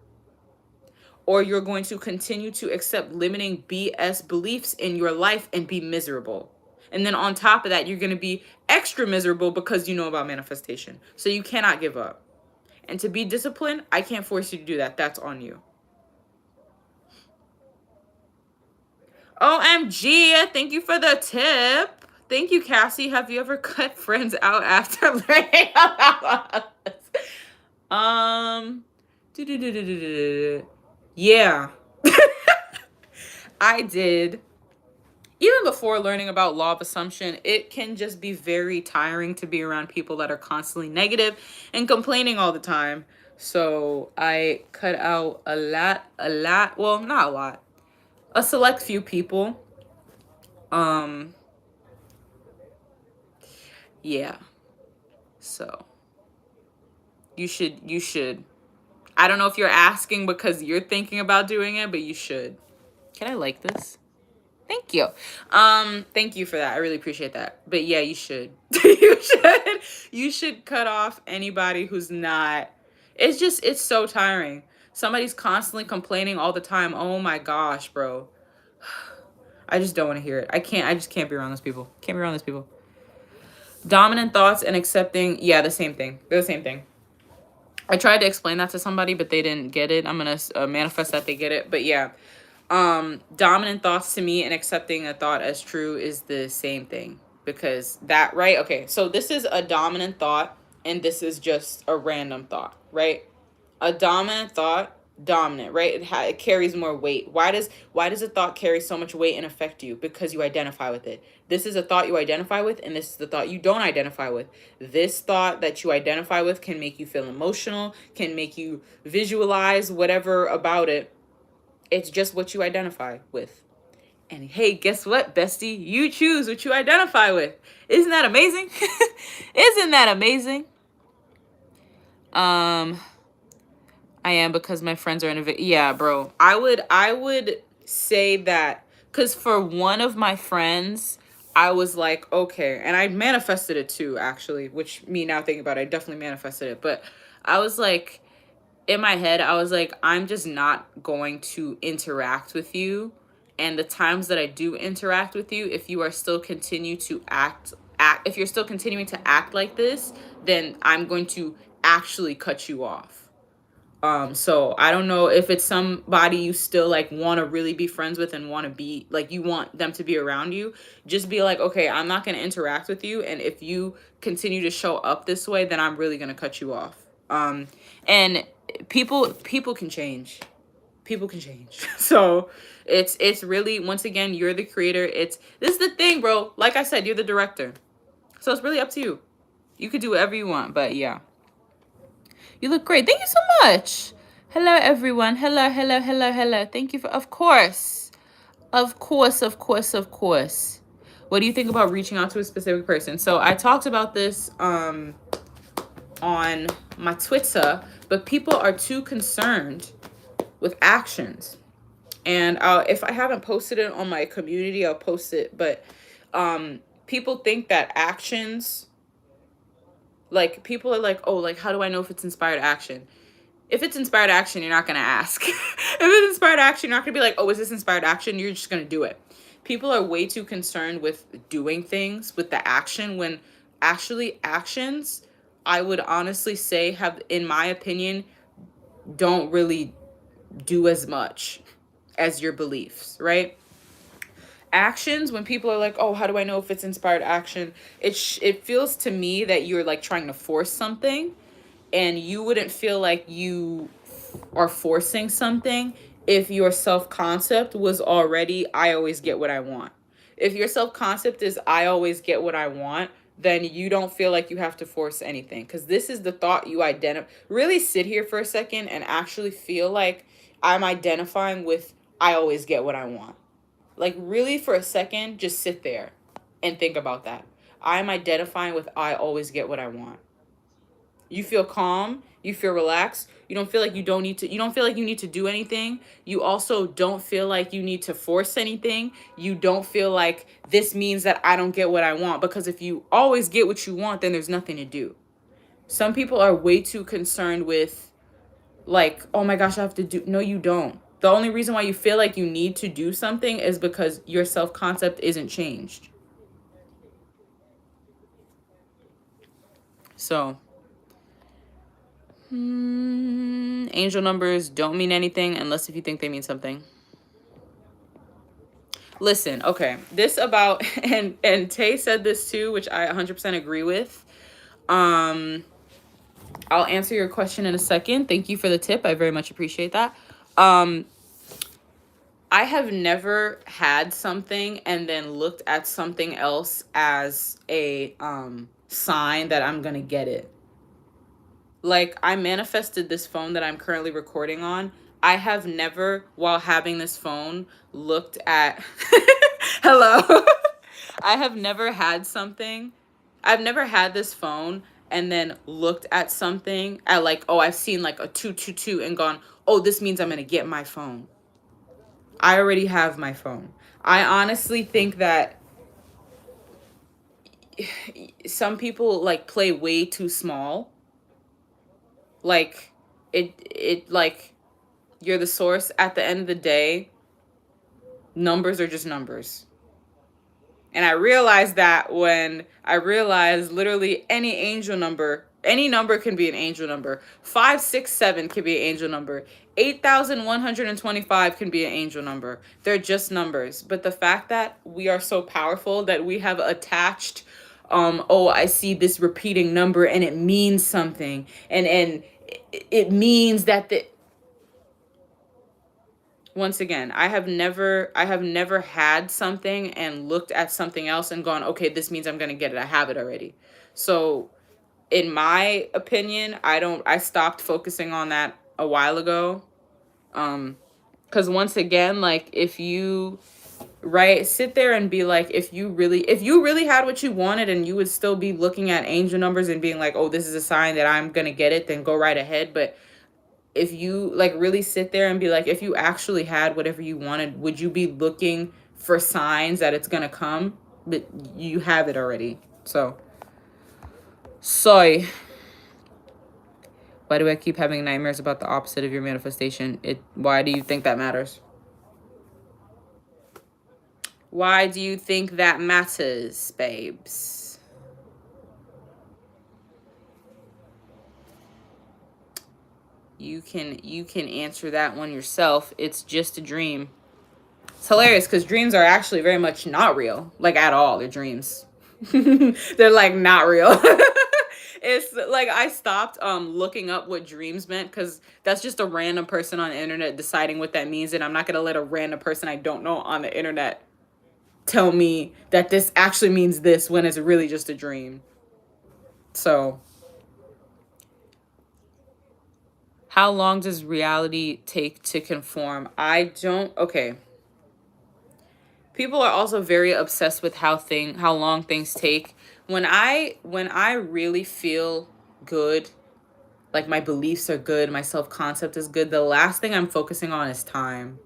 or you're going to continue to accept limiting BS beliefs in your life and be miserable. And then on top of that, you're going to be extra miserable because you know about manifestation. So you cannot give up. And to be disciplined, I can't force you to do that. That's on you. OMG, thank you for the tip. Thank you, Cassie. Have you ever cut friends out after learning about us? Yeah. I did. Even before learning about law of assumption, it can just be very tiring to be around people that are constantly negative and complaining all the time. So I cut out a lot, well, not a lot, a select few people. Yeah. So You should. I don't know if you're asking because you're thinking about doing it, but you should. Can I like this? Thank you. Thank you for that. I really appreciate that. But yeah, you should. You should cut off anybody who's not. It's so tiring. Somebody's constantly complaining all the time. Oh my gosh, bro. I just don't want to hear it. I just can't be around those people. Can't be around those people. Dominant thoughts and accepting, yeah, the same thing. They're the same thing. I tried to explain that to somebody, but they didn't get it. I'm gonna manifest that they get it. But yeah, dominant thoughts to me and accepting a thought as true is the same thing, because that, right? Okay, so this is a dominant thought and this is just a random thought, right? A dominant thought, dominant, right? It carries more weight. Why does a thought carry so much weight and affect you? Because you identify with it. This is a thought you identify with, and this is the thought you don't identify with. This thought that you identify with can make you feel emotional, can make you visualize whatever about it. It's just what you identify with. And hey, guess what, bestie? You choose what you identify with. Isn't that amazing? Isn't that amazing? I am, because my friends are in a yeah, bro. I would say that, because for one of my friends, I was like, okay, and I manifested it too, actually, which, me now thinking about it, I definitely manifested it. But I was like, in my head, I was like, I'm just not going to interact with you. And the times that I do interact with you, if you are still continue to if you're still continuing to act like this, then I'm going to actually cut you off. So I don't know if it's somebody you still like want to really be friends with and want to be like, you want them to be around you. Just be like, okay, I'm not going to interact with you, and if you continue to show up this way, then I'm really going to cut you off. And people can change. People can change. So it's really, once again, you're the creator. This is the thing, bro. Like I said, you're the director. So it's really up to you. You could do whatever you want, but yeah. You look great. Thank you so much. Hello, everyone. Hello, hello, hello, hello. Thank you for, of course. Of course, of course, of course. What do you think about reaching out to a specific person? So I talked about this on my Twitter, but people are too concerned with actions. And if I haven't posted it on my community, I'll post it. But people think that actions, like, people are like, oh, like, how do I know if it's inspired action? If it's inspired action, you're not going to ask. If it's inspired action, you're not going to be like, oh, is this inspired action? You're just going to do it. People are way too concerned with doing things, with the action, when actually actions, I would honestly say, have, in my opinion, don't really do as much as your beliefs, right? Actions, when people are like, oh, how do I know if it's inspired action? It feels to me that you're like trying to force something, and you wouldn't feel like you are forcing something if your self-concept was already, I always get what I want. If your self-concept is, I always get what I want, then you don't feel like you have to force anything, because this is the thought you identify. Really sit here for a second and actually feel like, I'm identifying with, I always get what I want. Like, really, for a second, just sit there and think about that. I'm identifying with, I always get what I want. You feel calm. You feel relaxed. You don't feel like you don't feel like you need to do anything. You also don't feel like you need to force anything. You don't feel like this means that I don't get what I want, because if you always get what you want, then there's nothing to do. Some people are way too concerned with, like, oh my gosh, I have to do. No, you don't. The only reason why you feel like you need to do something is because your self-concept isn't changed. So, angel numbers don't mean anything unless if you think they mean something. Listen, okay, this about, and Tay said this too, which I 100% agree with. I'll answer your question in a second. Thank you for the tip. I very much appreciate that. I have never had something and then looked at something else as a sign that I'm gonna get it. Like, I manifested this phone that I'm currently recording on. I have never, while having this phone, looked at hello. I have never had something. I've never had this phone and then looked at something at like, oh, I've seen like a 222 and gone, oh, this means I'm going to get my phone. I already have my phone. I honestly think that some people like play way too small. Like like you're the source. At the end of the day, numbers are just numbers. And I realized that when I realized literally any number can be an angel number. 567 can be an angel number. 8,125 can be an angel number. They're just numbers. But the fact that we are so powerful that we have attached, oh, I see this repeating number and it means something. And it means that once again, I have never had something and looked at something else and gone, okay, this means I'm going to get it. I have it already. So in my opinion, I stopped focusing on that a while ago. Cuz once again, like if you sit there and be like, if you really had what you wanted and you would still be looking at angel numbers and being like, oh, this is a sign that I'm going to get it, then go right ahead. But if you like really sit there and be like, if you actually had whatever you wanted, would you be looking for signs that it's gonna come? But you have it already. So soy. Why do I keep having nightmares about the opposite of your manifestation? Why do you think that matters? Why do you think that matters, babes? You can answer that one yourself. It's just a dream. It's hilarious because dreams are actually very much not real, like at all. They're dreams. They're like not real. It's like I stopped looking up what dreams meant because that's just a random person on the internet deciding what that means, and I'm not gonna let a random person I don't know on the internet tell me that this actually means this when it's really just a dream. So, how long does reality take to conform? I don't. Okay. People are also very obsessed with how long things take. When I really feel good, like my beliefs are good, my self-concept is good, the last thing I'm focusing on is time.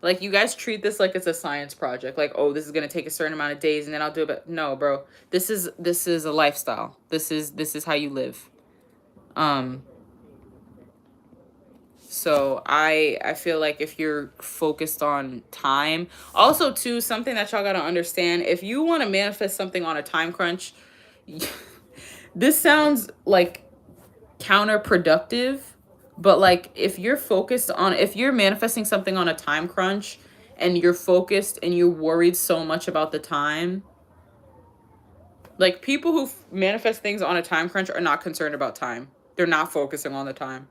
Like you guys treat this like it's a science project. Like, oh, this is gonna take a certain amount of days and then I'll do it. But no, bro. This is a lifestyle. This is how you live. Um So I feel like if you're focused on time, also too, something that y'all gotta understand, if you want to manifest something on a time crunch, this sounds like counterproductive, but like if you're manifesting something on a time crunch and you're focused and you're worried so much about the time, like people who manifest things on a time crunch are not concerned about time. They're not focusing on the time.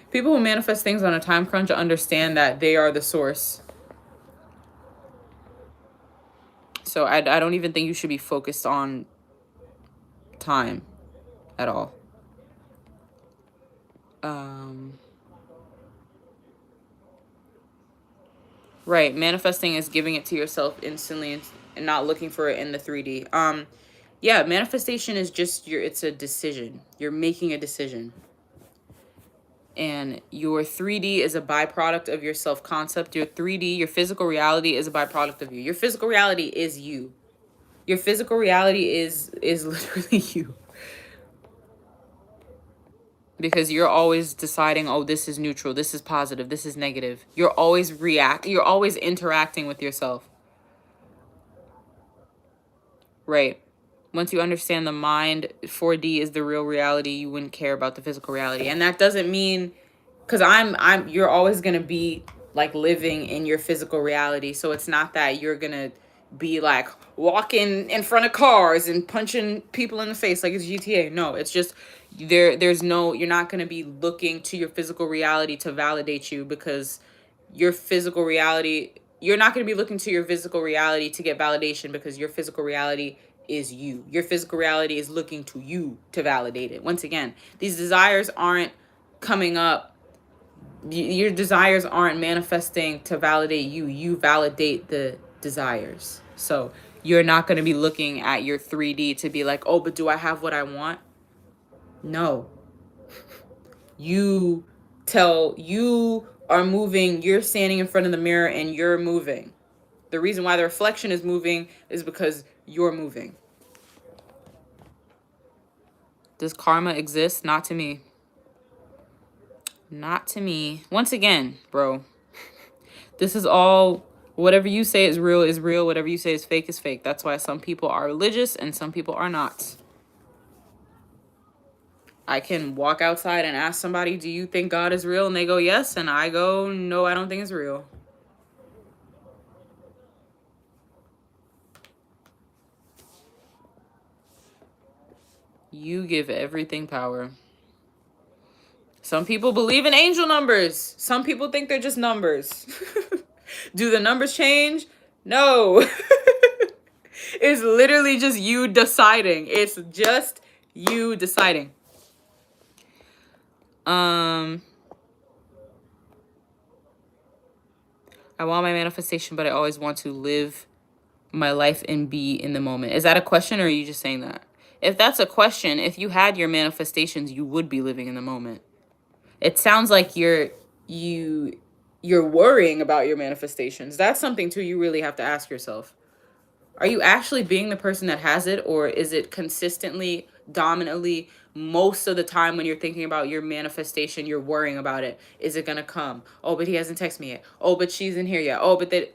People who manifest things on a time crunch understand that they are the source. So I don't even think you should be focused on time at all. Um, right. Manifesting is giving it to yourself instantly and not looking for it in the 3D. Yeah, manifestation is just it's a decision. You're making a decision. And your 3D is a byproduct of your self-concept. Your 3D, your physical reality is a byproduct of you. Your physical reality is you. Your physical reality is literally you. Because you're always deciding, oh, this is neutral, this is positive, this is negative. You're always interacting with yourself. Right. Once you understand the mind, 4D is the real reality, you wouldn't care about the physical reality. And that doesn't mean, because you're always going to be like living in your physical reality. So it's not that you're going to be like walking in front of cars and punching people in the face like it's GTA. No, it's just you're not going to be looking to your physical reality to validate you, because your physical reality, you're not going to be looking to your physical reality to get validation, because your physical reality is you. Your physical reality is looking to you to validate it. Once again, these desires aren't coming up. Your desires aren't manifesting to validate you. You validate the desires. So you're not going to be looking at your 3D to be like, oh, but do I have what I want? No. You are moving, you're standing in front of the mirror and you're moving. The reason why the reflection is moving is because you're moving. Does karma exist? Not to me. Not to me. Once again, bro, this is all, whatever you say is real is real. Whatever you say is fake. That's why some people are religious and some people are not. I can walk outside and ask somebody, do you think God is real? And they go, yes. And I go, no, I don't think it's real. You give everything power. Some people believe in angel numbers. Some people think they're just numbers. Do the numbers change? No. It's literally just you deciding. It's just you deciding. I want my manifestation, but I always want to live my life and be in the moment. Is that a question, or are you just saying that? If that's a question, if you had your manifestations, you would be living in the moment. It sounds like you're worrying about your manifestations. That's something too you really have to ask yourself. Are you actually being the person that has it, or is it consistently, dominantly, most of the time when you're thinking about your manifestation, you're worrying about it? Is it gonna come? Oh, but he hasn't texted me yet. Oh, but she's in here yet. Oh, but that.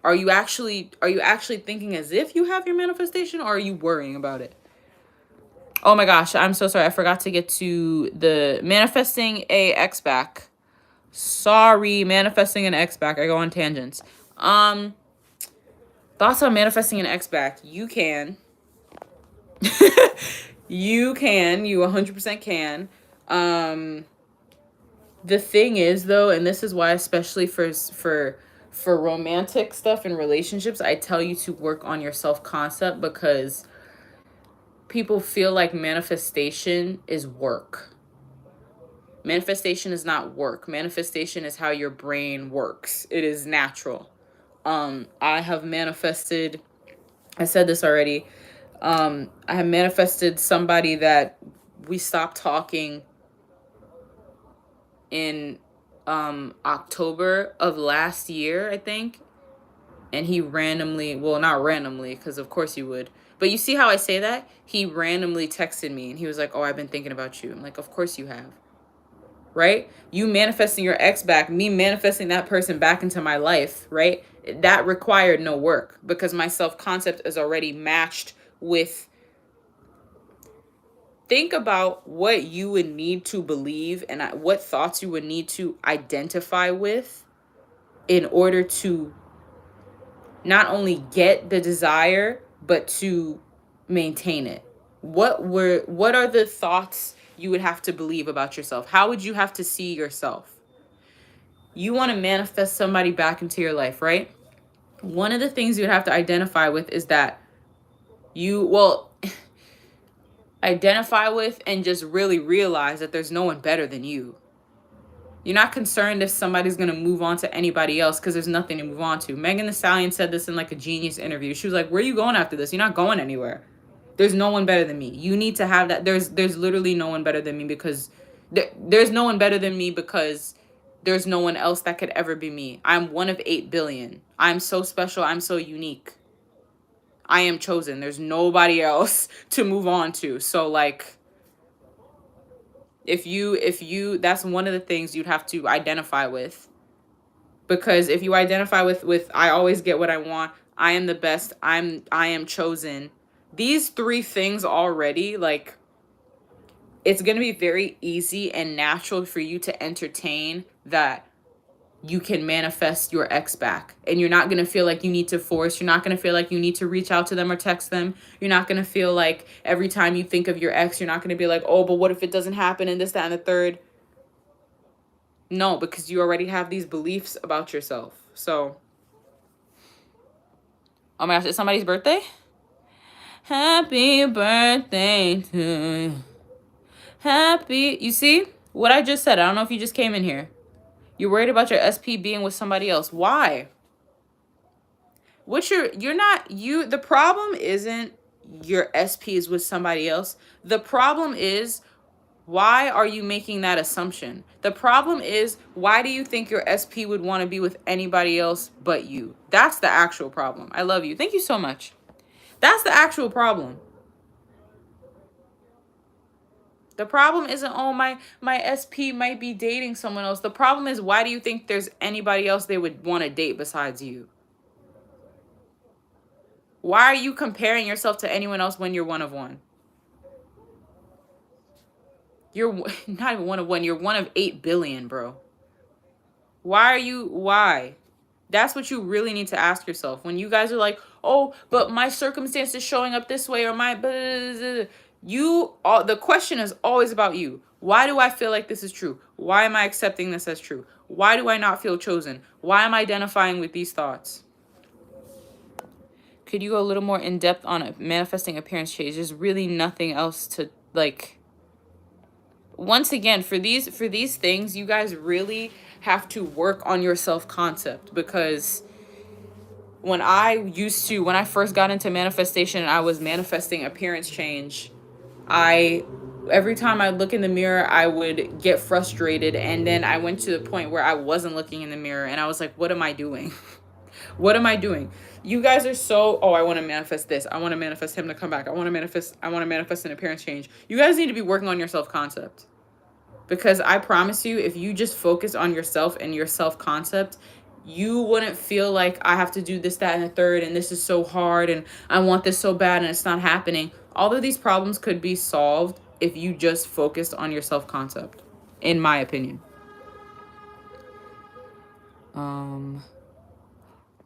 Are you actually thinking as if you have your manifestation, or are you worrying about it? Oh my gosh, I'm so sorry. I forgot to get to the manifesting a X back. Sorry, manifesting an X back. I go on tangents. Thoughts on manifesting an X back. You can. You 100% can. The thing is though, and this is why especially for romantic stuff and relationships, I tell you to work on your self-concept, because people feel like manifestation is work. Manifestation is not work. Manifestation is how your brain works. It is natural. I have manifested, I said this already, I have manifested somebody that we stopped talking in October of last year, I think. And he randomly, well, not randomly, because of course you would. But you see how I say that? He randomly texted me and he was like, oh, I've been thinking about you. I'm like, of course you have. Right? You manifesting your ex back, me manifesting that person back into my life, right? That required no work, because my self-concept is already matched with. Think about what you would need to believe and what thoughts you would need to identify with in order to not only get the desire, but to maintain it. What are the thoughts you would have to believe about yourself? How would you have to see yourself? You want to manifest somebody back into your life, right? One of the things you'd have to identify with is that identify with and just really realize that there's no one better than you. You're not concerned if somebody's going to move on to anybody else, because there's nothing to move on to. Megan Thee Stallion said this in like a Genius interview. She was like, where are you going after this? You're not going anywhere. There's no one better than me. You need to have that. There's literally no one better than me, because there's no one better than me, because there's no one else that could ever be me. I'm one of 8 billion. I'm so special. I'm so unique. I am chosen. There's nobody else to move on to. So like, if you that's one of the things you'd have to identify with. Because if you identify with I always get what I want, I am the best, I am chosen, these 3 things already, like, it's going to be very easy and natural for you to entertain that you can manifest your ex back. And you're not going to feel like you need to force. You're not going to feel like you need to reach out to them or text them. You're not going to feel like every time you think of your ex, you're not going to be like, oh, but what if it doesn't happen and this, that, and the third? No, because you already have these beliefs about yourself. So, oh my gosh, it's somebody's birthday? Happy birthday to you. Happy. You see what I just said? I don't know if you just came in here. You're worried about your SP being with somebody else. Why? You're not, the problem isn't your SP is with somebody else. The problem is, why are you making that assumption? The problem is, why do you think your SP would want to be with anybody else but you? That's the actual problem. I love you. Thank you so much. That's the actual problem. The problem isn't, oh, my SP might be dating someone else. The problem is, why do you think there's anybody else they would want to date besides you? Why are you comparing yourself to anyone else when you're one of one? You're not even one of one. You're one of 8 billion, bro. Why? That's what you really need to ask yourself. When you guys are like, oh, but my circumstances showing up this way, or my, the question is always about you. Why do I feel like this is true? Why am I accepting this as true? Why do I not feel chosen? Why am I identifying with these thoughts? Could you go a little more in depth on manifesting appearance change? There's really nothing else to, like, once again, for these things, you guys really have to work on your self-concept, because when I first got into manifestation and I was manifesting appearance change, every time I look in the mirror, I would get frustrated, and then I went to the point where I wasn't looking in the mirror and I was like, what am I doing? What am I doing? You guys are so, oh, I want to manifest this. I want to manifest him to come back. I want to manifest an appearance change. You guys need to be working on your self-concept. Because I promise you, if you just focus on yourself and your self-concept, you wouldn't feel like, I have to do this, that, and the third, and this is so hard, and I want this so bad, and it's not happening. All of these problems could be solved if you just focused on your self-concept, in my opinion.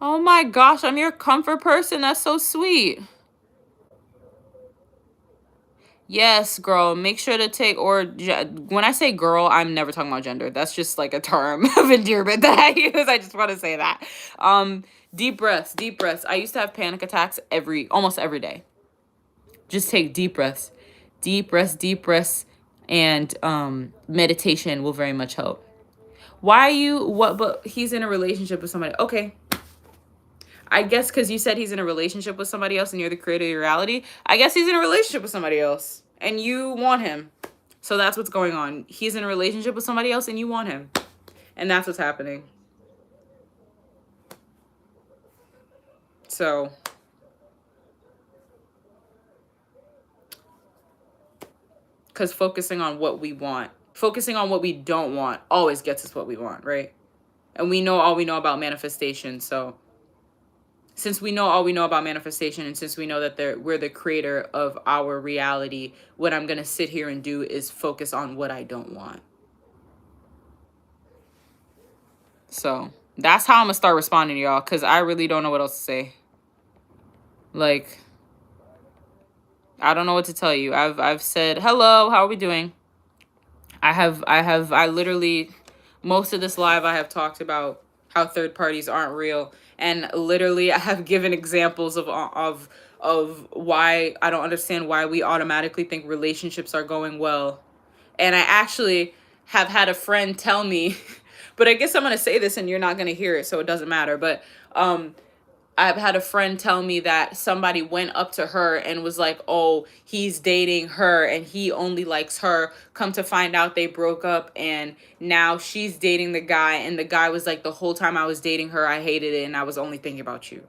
Oh my gosh, I'm your comfort person. That's so sweet. Yes, girl. Make sure to take, when I say girl, I'm never talking about gender. That's just like a term of endearment that I use. I just want to say that. Deep breaths, deep breaths. I used to have panic attacks almost every day. Just take deep breaths, deep breaths, and meditation will very much help. But he's in a relationship with somebody. Okay. I guess because you said he's in a relationship with somebody else and you're the creator of your reality. I guess he's in a relationship with somebody else and you want him. So that's what's going on. He's in a relationship with somebody else and you want him. And that's what's happening. So, because focusing on what we want, focusing on what we don't want always gets us what we want, right? And we know all we know about manifestation. So since we know all we know about manifestation, and since we know that we're the creator of our reality, what I'm going to sit here and do is focus on what I don't want. So that's how I'm going to start responding to y'all, because I really don't know what else to say. Like, I don't know what to tell you. I've said, hello, how are we doing? I literally, most of this live, I have talked about how third parties aren't real. And literally, I have given examples of why I don't understand why we automatically think relationships are going well. And I actually have had a friend tell me, but I guess I'm going to say this and you're not going to hear it, so it doesn't matter. But I've had a friend tell me that somebody went up to her and was like, oh, he's dating her and he only likes her. Come to find out they broke up and now she's dating the guy. And the guy was like, the whole time I was dating her, I hated it and I was only thinking about you.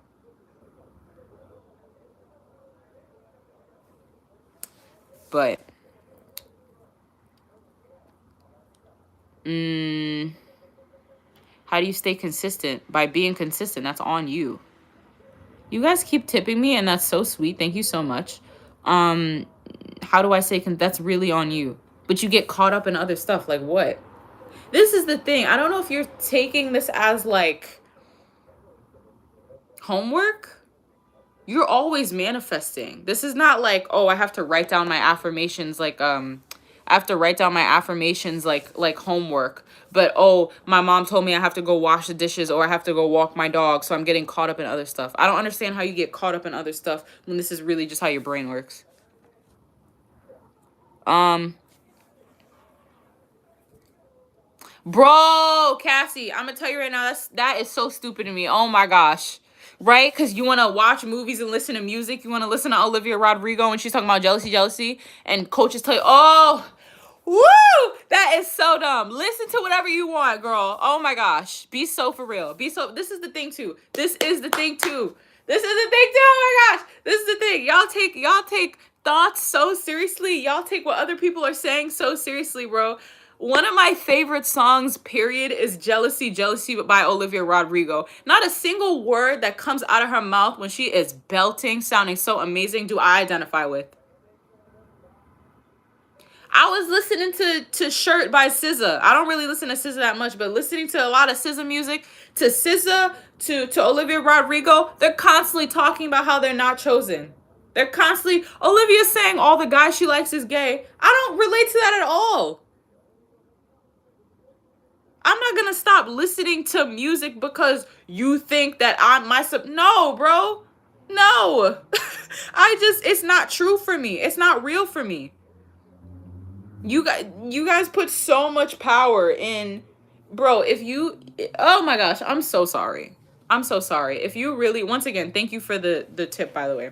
But, how do you stay consistent? By being consistent. That's on you. You guys keep tipping me and that's so sweet. Thank you so much. How do I say that's really on you? But you get caught up in other stuff. Like what? This is the thing. I don't know if you're taking this as like homework. You're always manifesting. This is not like, oh, I have to write down my affirmations like I have to write down my affirmations like homework. But oh, my mom told me I have to go wash the dishes or I have to go walk my dog, so I'm getting caught up in other stuff. I don't understand how you get caught up in other stuff when this is really just how your brain works. Bro, Cassie, I'm gonna tell you right now, that is so stupid to me. Oh my gosh. right? Because you want to watch movies and listen to music. You want to listen to Olivia Rodrigo when she's talking about jealousy, jealousy, and coaches tell you, oh, woo, that is so dumb. Listen to whatever you want, girl. Oh my gosh, be so for real. Be so. This is the thing too. This is the thing too. This is the thing too. Oh my gosh, this is the thing. Y'all take thoughts so seriously. Y'all take what other people are saying so seriously, bro. One of my favorite songs, period, is Jealousy, Jealousy by Olivia Rodrigo. Not a single word that comes out of her mouth when she is belting, sounding so amazing, do I identify with. I was listening to Shirt by SZA. I don't really listen to SZA that much, but listening to a lot of SZA music, to SZA, to Olivia Rodrigo, they're constantly talking about how they're not chosen. They're constantly, Olivia's saying all the guys she likes is gay. I don't relate to that at all. I'm not gonna stop listening to music because you think that I'm myself. No, bro. No. It's not true for me. It's not real for me. You guys put so much power in, bro. Oh my gosh, I'm so sorry. I'm so sorry. If you really, once again, thank you for the tip, by the way.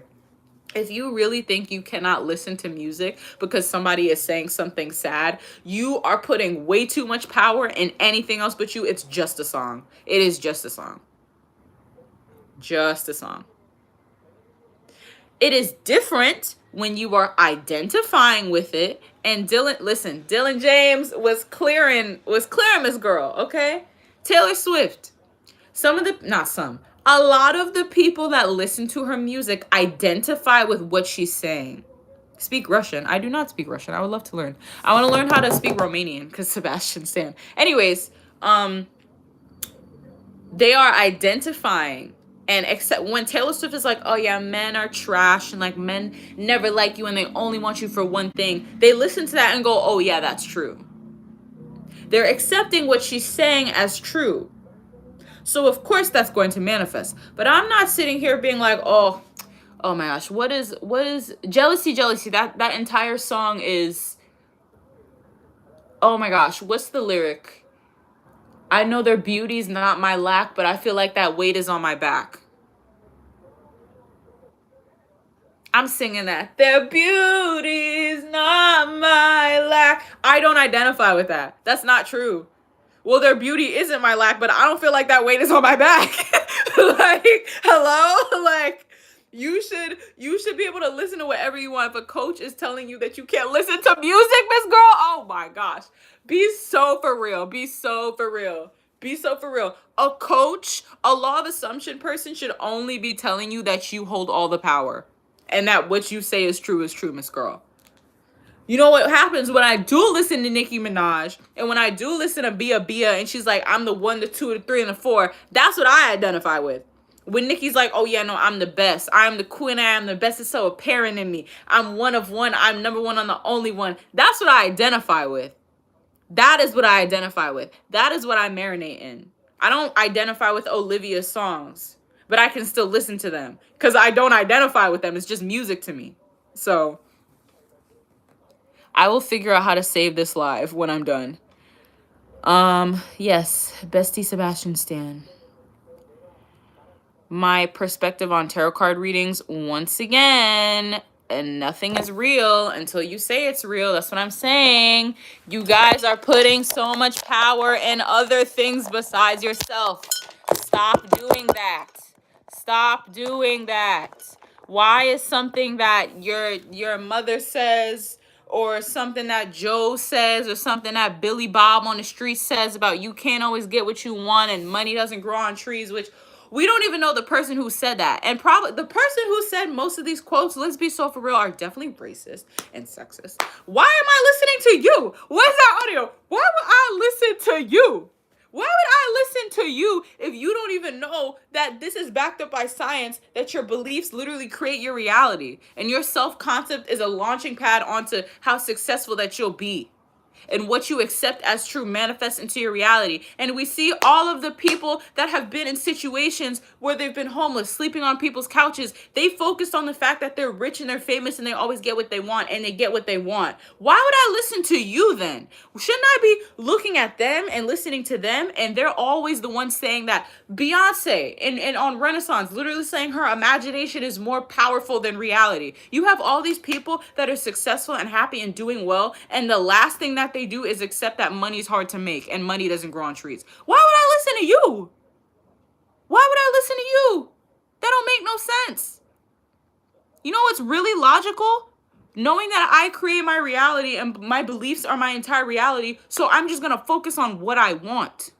If you really think you cannot listen to music because somebody is saying something sad, you are putting way too much power in anything else but you. It's just a song. It is just a song. Just a song. It is different when you are identifying with it. And Dylan James was clearing this girl, okay? Taylor Swift. A lot of the people that listen to her music identify with what she's saying. Speak Russian. I do not speak Russian. I would love to learn. I want to learn how to speak Romanian because Sebastian Stan. Anyways, they are identifying. And except when Taylor Swift is like, oh yeah, men are trash and like men never like you and they only want you for one thing, they listen to that and go, oh yeah, that's true. They're accepting what she's saying as true. So of course that's going to manifest. But I'm not sitting here being like, oh my gosh, what is jealousy, jealousy? That entire song is, oh my gosh, what's the lyric? I know their beauty's not my lack, but I feel like that weight is on my back. I'm singing that. Their beauty's not my lack. I don't identify with that. That's not true. Well, their beauty isn't my lack, but I don't feel like that weight is on my back. Like, hello? Like, you should be able to listen to whatever you want. If a coach is telling you that you can't listen to music, Miss Girl, oh my gosh. Be so for real. Be so for real. Be so for real. A coach, a law of assumption person should only be telling you that you hold all the power. And that what you say is true, Miss Girl. You know what happens when I do listen to Nicki Minaj and when I do listen to Bia and she's like, I'm the 1, the 2, the 3, and the 4. That's what I identify with. When Nicki's like, oh yeah, no, I'm the best. I'm the queen. I am the best. It's so apparent in me. I'm one of one. I'm number one. I'm the only one. That's what I identify with. That is what I identify with. That is what I marinate in. I don't identify with Olivia's songs, but I can still listen to them because I don't identify with them. It's just music to me. So I will figure out how to save this live when I'm done. Yes, bestie Sebastian Stan. My perspective on tarot card readings, once again, and nothing is real until you say it's real. That's what I'm saying. You guys are putting so much power in other things besides yourself. Stop doing that. Stop doing that. Why is something that your mother says or something that Joe says or something that Billy Bob on the street says about you can't always get what you want and money doesn't grow on trees, which we don't even know the person who said that. And probably the person who said most of these quotes, let's be so for real, are definitely racist and sexist. Why am I listening to you? Where's that audio? Why would I listen to you? Why would I listen to you if you don't even know that this is backed up by science, that your beliefs literally create your reality and your self-concept is a launching pad onto how successful that you'll be? And what you accept as true manifests into your reality. And we see all of the people that have been in situations where they've been homeless, sleeping on people's couches. They focused on the fact that they're rich and they're famous and they always get what they want, and they get what they want. Why would I listen to you then? Shouldn't I be looking at them and listening to them? And they're always the ones saying that. Beyonce and on Renaissance, literally saying her imagination is more powerful than reality. You have all these people that are successful and happy and doing well, and the last thing that they do is accept that money is hard to make and money doesn't grow on trees. Why would I listen to you? Why would I listen to you? That don't make no sense. You know what's really logical? Knowing that I create my reality and my beliefs are my entire reality, so I'm just gonna focus on what I want.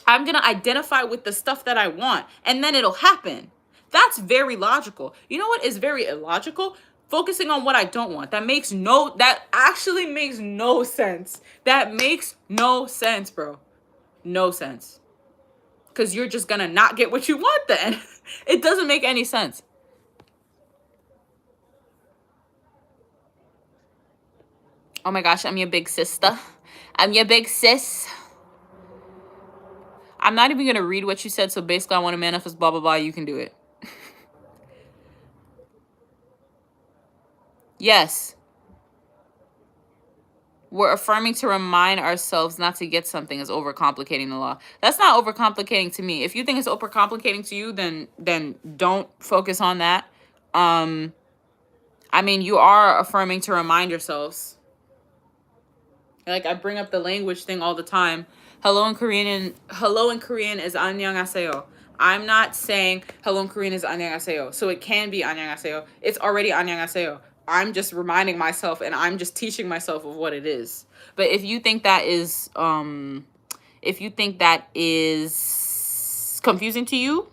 I'm gonna identify with the stuff that I want, and then it'll happen. That's very logical. You know what is very illogical? Focusing on what I don't want. That actually makes no sense. That makes no sense, bro. No sense. Because you're just gonna not get what you want then. It doesn't make any sense. Oh my gosh, I'm your big sister. I'm your big sis. I'm not even gonna read what you said, so basically I want to manifest blah blah blah. You can do it. Yes. We're affirming to remind ourselves not to get something is overcomplicating the law. That's not overcomplicating to me. If you think it's overcomplicating to you, then don't focus on that. I mean, you are affirming to remind yourselves. Like, I bring up the language thing all the time. Hello in Korean is annyeonghaseyo. I'm not saying hello in Korean is annyeonghaseyo. So it can be annyeonghaseyo. It's already annyeonghaseyo. I'm just reminding myself and I'm just teaching myself of what it is. But if you think that is confusing to you,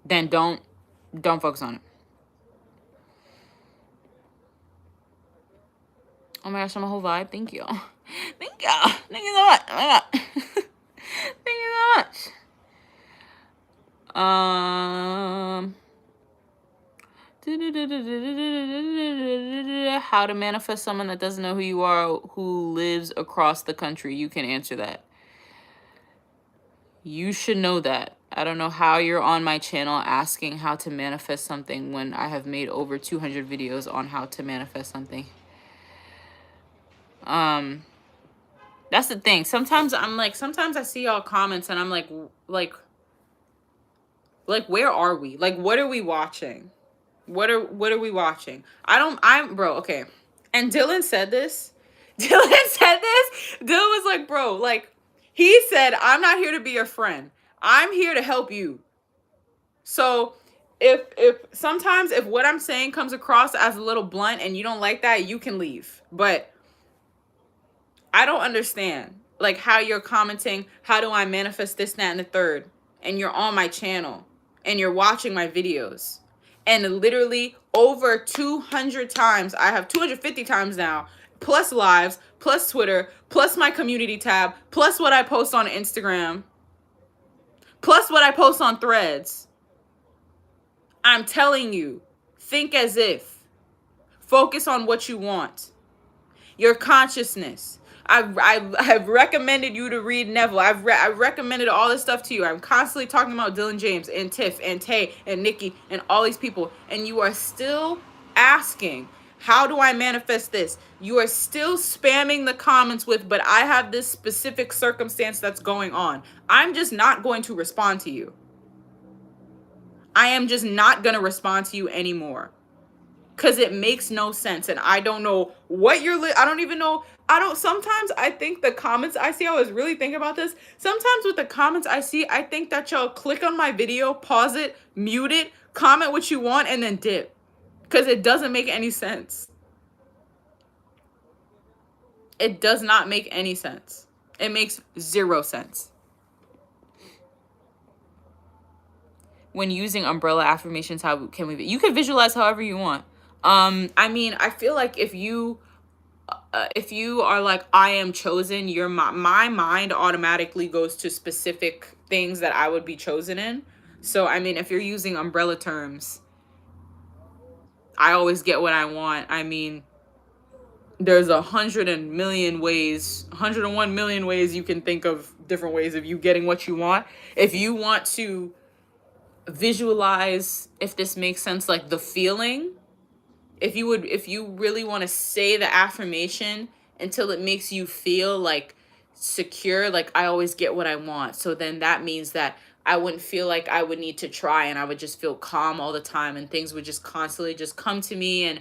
then don't focus on it. Oh my gosh, I'm a whole vibe. Thank you. Thank you. Thank you so much. Oh my God. Thank you so much. How to manifest someone that doesn't know who you are, who lives across the country. You can answer that. You should know that. I don't know how you're on my channel asking how to manifest something when I have made over 200 videos on how to manifest something. That's the thing. Sometimes I see y'all comments and I'm like, where are we? Like, what are we watching? What are we watching? Bro, okay. And Dylan said this. Dylan was like, bro, like, he said, I'm not here to be your friend. I'm here to help you. So if sometimes if what I'm saying comes across as a little blunt and you don't like that, you can leave. But I don't understand, like, how you're commenting, how do I manifest this, that, and the third, and you're on my channel, and you're watching my videos, and literally over 200 times, I have 250 times now, plus lives, plus Twitter, plus my community tab, plus what I post on Instagram, plus what I post on Threads. I'm telling you, think as if. Focus on what you want. Your consciousness. I've recommended you to read Neville. I've recommended all this stuff to you. I'm constantly talking about Dylan James and Tiff and Tay and Nikki and all these people. And you are still asking, how do I manifest this? You are still spamming the comments with, but I have this specific circumstance that's going on. I'm just not going to respond to you. I am just not going to respond to you anymore. Because it makes no sense. And I don't know what I don't even know. Sometimes I think the comments I see, I was really thinking about this. Sometimes with the comments I see, I think that y'all click on my video, pause it, mute it, comment what you want, and then dip. Because it doesn't make any sense. It does not make any sense. It makes zero sense. When using umbrella affirmations, how can we... You can visualize however you want. I mean, I feel like if you are like, I am chosen, my mind automatically goes to specific things that I would be chosen in. So, I mean, if you're using umbrella terms, I always get what I want. I mean, There's 101 million ways you can think of different ways of you getting what you want. If you want to visualize, if this makes sense, like the feeling, if you really want to say the affirmation until it makes you feel like secure, like I always get what I want, so then that means that I wouldn't feel like I would need to try, and I would just feel calm all the time, and things would just constantly just come to me, and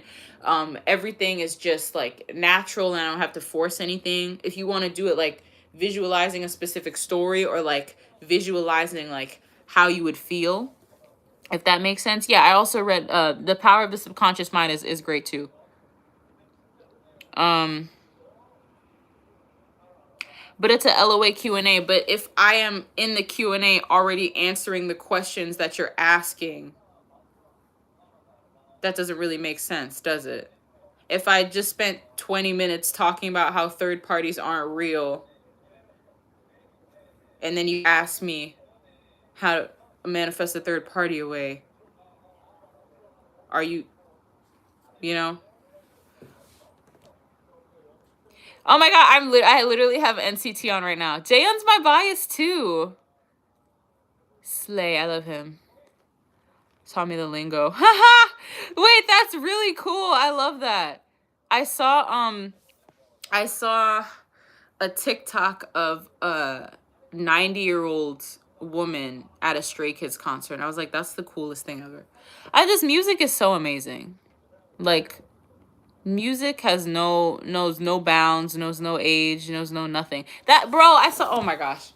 everything is just like natural, and I don't have to force anything. If you want to do it like visualizing a specific story, or like visualizing like how you would feel, if that makes sense. Yeah, I also read The Power of the Subconscious Mind is great too. Um but it's a LOA Q&A, but if I am in the Q&A already answering the questions that you're asking, that doesn't really make sense, does it? If I just spent 20 minutes talking about how third parties aren't real, and then you ask me how to manifest a third party away, are you, you know? Oh my god, I literally have NCT on right now. Jaehyun's my bias too. Slay, I love him. Taught me the lingo. Haha! Wait, that's really cool. I love that. I saw a TikTok of a 90-year-old woman at a Stray Kids concert, and I was like, that's the coolest thing ever. Music is so amazing. Like, music knows no bounds, knows no age, knows no nothing. That, bro, oh my gosh.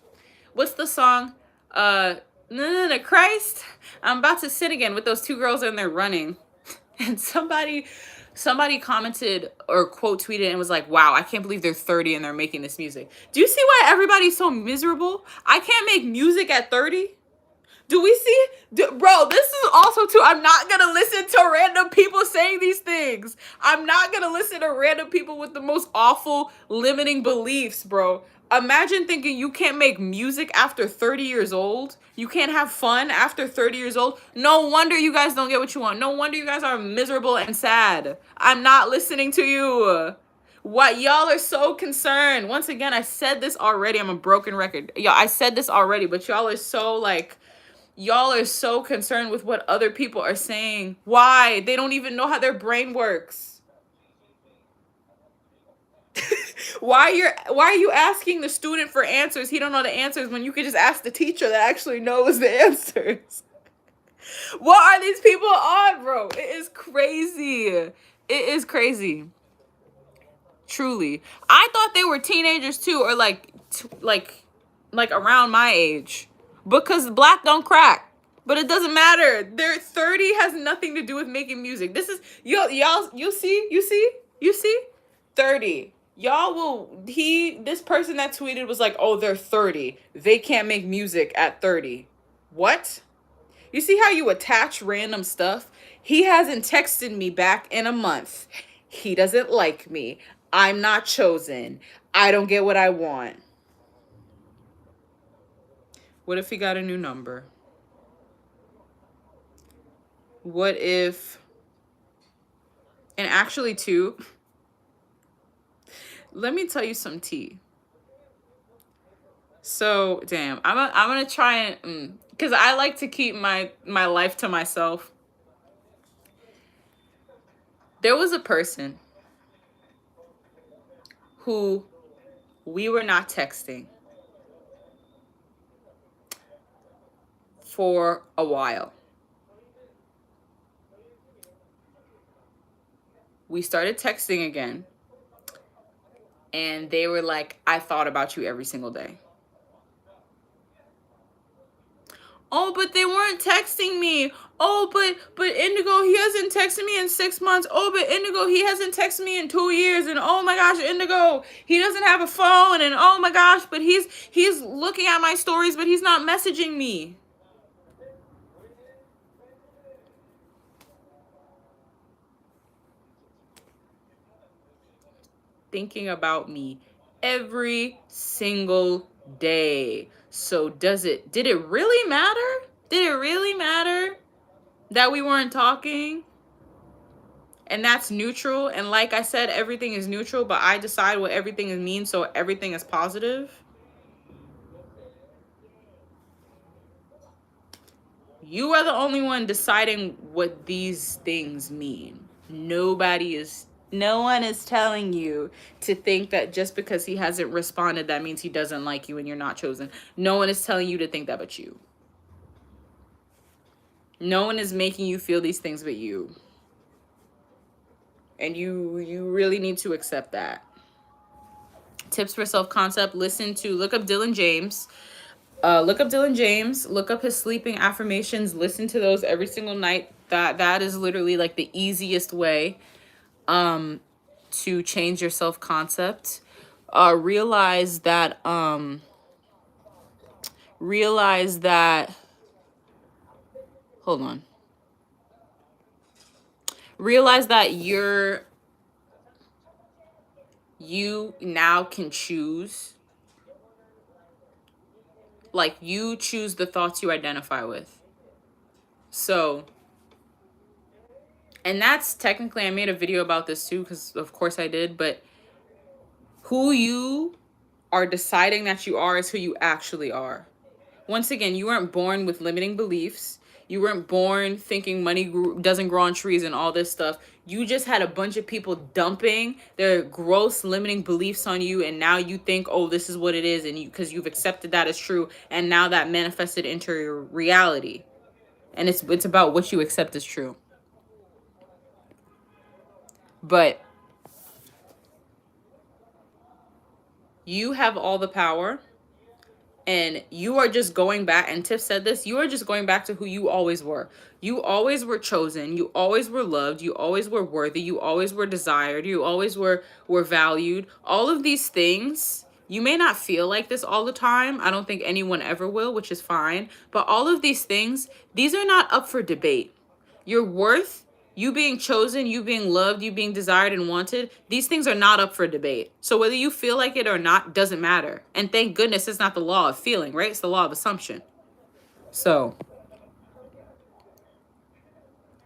What's the song? No, Christ. I'm about to sin again with those two girls and they're running. And somebody commented or quote tweeted and was like, wow, I can't believe they're 30 and they're making this music. Do you see why everybody's so miserable? I can't make music at 30. Do we see? Bro, this is also too, I'm not going to listen to random people saying these things. I'm not going to listen to random people with the most awful limiting beliefs, bro. Imagine thinking you can't make music after 30 years old. You can't have fun after 30 years old. No wonder you guys don't get what you want. No wonder you guys are miserable and sad. I'm not listening to you. What, y'all are so concerned. Once again, I said this already. I'm a broken record. Y'all, I said this already, but y'all are so like, y'all are so concerned with what other people are saying. Why? They don't even know how their brain works. Why are you asking the student for answers? He don't know the answers when you could just ask the teacher that actually knows the answers. What are these people on, bro? It is crazy. It is crazy. Truly. I thought they were teenagers too, or like around my age. Because black don't crack. But it doesn't matter. Their 30 has nothing to do with making music. This is you see? 30. This person that tweeted was like, "Oh, they're 30. They can't make music at 30." What? You see how you attach random stuff? He hasn't texted me back in a month. He doesn't like me. I'm not chosen. I don't get what I want. What if he got a new number? What if... And actually, too, let me tell you some tea. So, damn, I'm gonna try and... because I like to keep my life to myself. There was a person who we were not texting for a while. We started texting again, and they were like, I thought about you every single day. Oh, but they weren't texting me. Oh, but Indigo, he hasn't texted me in 6 months. Oh, but Indigo, he hasn't texted me in 2 years. And oh my gosh, Indigo, he doesn't have a phone. And oh my gosh, but he's looking at my stories, but he's not messaging me. Thinking about me every single day. So did it really matter? Did it really matter that we weren't talking? And that's neutral. And like I said, everything is neutral, but I decide what everything means, so everything is positive. You are the only one deciding what these things mean. No one is telling you to think that just because he hasn't responded, that means he doesn't like you and you're not chosen. No one is telling you to think that but you. No one is making you feel these things but you. And you really need to accept that. Tips for self-concept, look up Dylan James. Look up his sleeping affirmations, listen to those every single night. That is literally like the easiest way to change your self-concept. Realize that hold on. Realize that you now can choose. Like, you choose the thoughts you identify with. So, and that's technically, I made a video about this too, because of course I did, but who you are deciding that you are is who you actually are. Once again, you weren't born with limiting beliefs. You weren't born thinking money doesn't grow on trees and all this stuff. You just had a bunch of people dumping their gross limiting beliefs on you, and now you think, oh, this is what it is, and because you've accepted that as true, and now that manifested into your reality. And it's about what you accept as true. But you have all the power. And you are just going back, and Tiff said this, you are just going back to who you always were. You always were chosen. You always were loved. You always were worthy. You always were desired. You always were valued. All of these things, you may not feel like this all the time. I don't think anyone ever will, which is fine. But all of these things, these are not up for debate. Your worth, you being chosen, you being loved, you being desired and wanted, these things are not up for debate. So whether you feel like it or not doesn't matter. And thank goodness it's not the law of feeling, right? It's the law of assumption. So,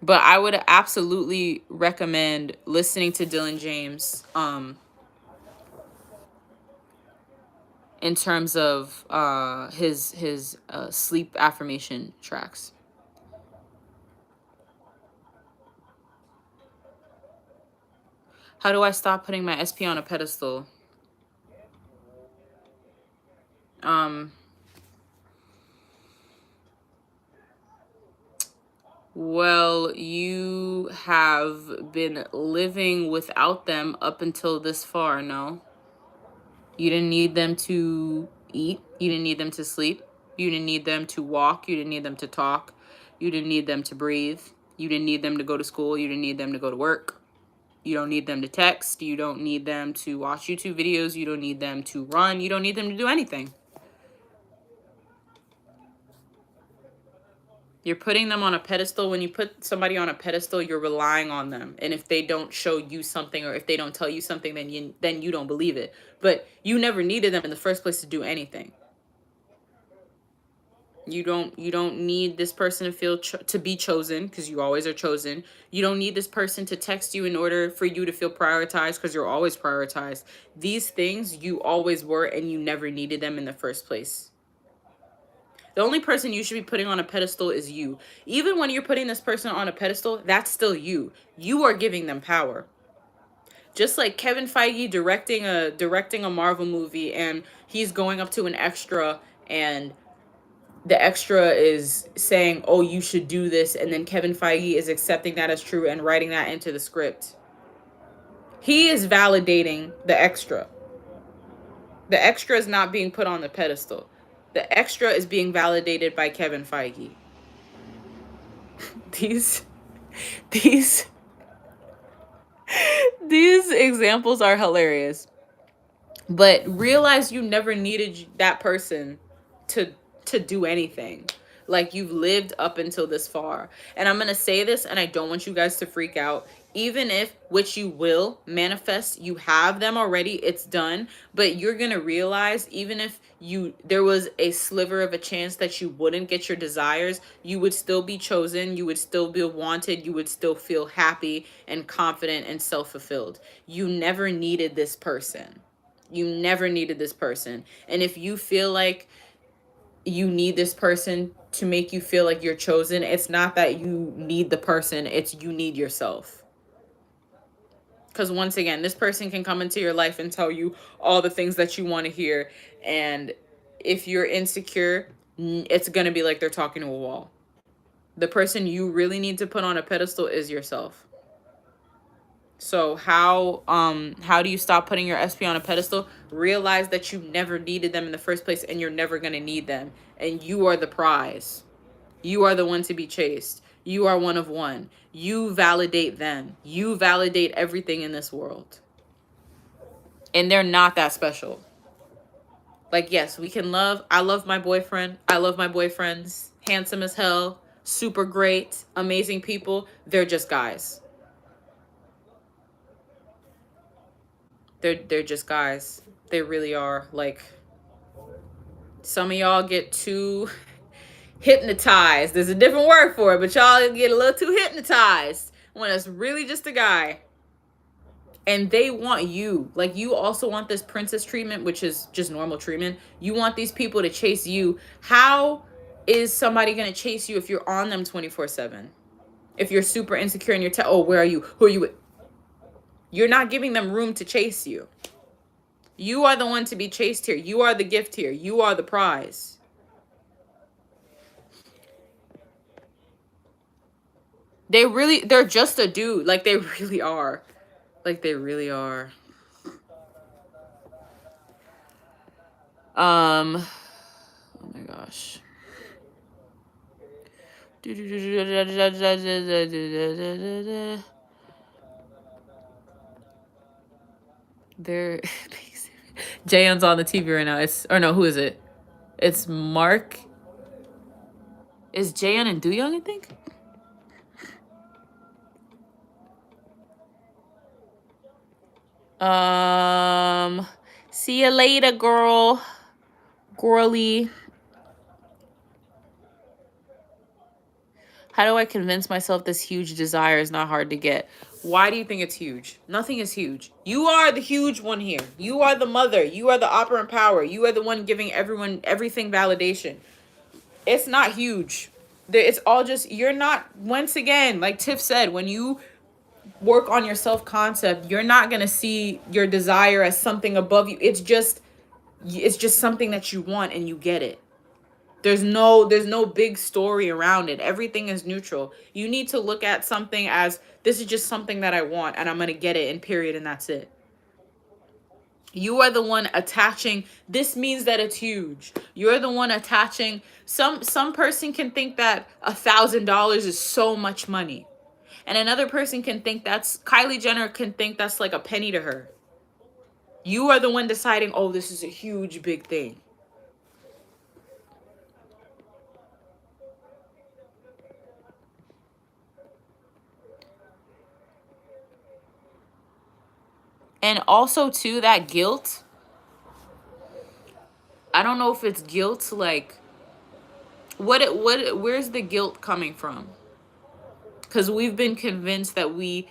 but I would absolutely recommend listening to Dylan James in terms of his sleep affirmation tracks. How do I stop putting my SP on a pedestal? Well, you have been living without them up until this far, no? You didn't need them to eat. You didn't need them to sleep. You didn't need them to walk. You didn't need them to talk. You didn't need them to breathe. You didn't need them to go to school. You didn't need them to go to work. You don't need them to text. You don't need them to watch YouTube videos. You don't need them to run. You don't need them to do anything. You're putting them on a pedestal. When you put somebody on a pedestal, you're relying on them. And if they don't show you something, or if they don't tell you something, then you don't believe it. But you never needed them in the first place to do anything. You don't need this person to feel to be chosen, because you always are chosen. You don't need this person to text you in order for you to feel prioritized, because you're always prioritized. These things you always were, and you never needed them in the first place. The only person you should be putting on a pedestal is you. Even when you're putting this person on a pedestal, that's still you. You are giving them power. Just like Kevin Feige directing a Marvel movie, and he's going up to an extra, and the extra is saying, oh, you should do this, and then Kevin Feige is accepting that as true and writing that into the script. He is validating the extra. The extra is not being put on the pedestal. The extra is being validated by Kevin Feige. These examples are hilarious. But realize you never needed that person to do anything. Like, you've lived up until this far. And I'm going to say this, and I don't want you guys to freak out. even if, which you will manifest, you have them already, it's done, but you're gonna realize, even if there was a sliver of a chance that you wouldn't get your desires, you would still be chosen, you would still be wanted, you would still feel happy and confident and self-fulfilled. You never needed this person. You never needed this person. And if you feel like you need this person to make you feel like you're chosen, it's not that you need the person, it's you need yourself. Because once again, this person can come into your life and tell you all the things that you want to hear. And if you're insecure, it's going to be like they're talking to a wall. The person you really need to put on a pedestal is yourself. So how do you stop putting your SP on a pedestal? Realize that you never needed them in the first place, and you're never going to need them. And you are the prize. You are the one to be chased. You are one of one. You validate them. You validate everything in this world. And they're not that special. Like, yes, we can love. I love my boyfriend. I love my boyfriends. Handsome as hell. Super great. Amazing people. They're just guys. They're just guys. They really are. Like, some of y'all get too hypnotized. There's a different word for it, but y'all get a little too hypnotized when it's really just a guy. And they want you. Like, you also want this princess treatment, which is just normal treatment. You want these people to chase you. How is somebody going to chase you if you're on them 24/7? If you're super insecure and you're oh, where are you? Who are you with? You're not giving them room to chase you. You are the one to be chased here. You are the gift here. You are the prize. They're just a dude. Like, they really are. Like, they really are. Oh my gosh. There, Jaehyun's on the TV right now. No, who is it? It's Mark. Is Jaehyun and Dooyoung, I think? See you later, girl. Girly. How do I convince myself this huge desire is not hard to get? Why do you think it's huge? Nothing is huge. You are the huge one here. You are the mother. You are the operant power. You are the one giving everyone everything validation. It's not huge. It's all just, you're not, once again, like Tiff said, when you work on your self-concept, you're not going to see your desire as something above you. It's just something that you want, and you get it. There's no big story around it. Everything is neutral. You need to look at something as, this is just something that I want, and I'm going to get it, and period, and that's it. You are the one attaching, this means that it's huge. You're the one attaching, some person can think that $1,000 is so much money. And another person can think Kylie Jenner can think that's like a penny to her. You are the one deciding, oh, this is a huge, big thing. And also, too, that guilt, I don't know if it's guilt, like, where's the guilt coming from? Because we've been convinced that we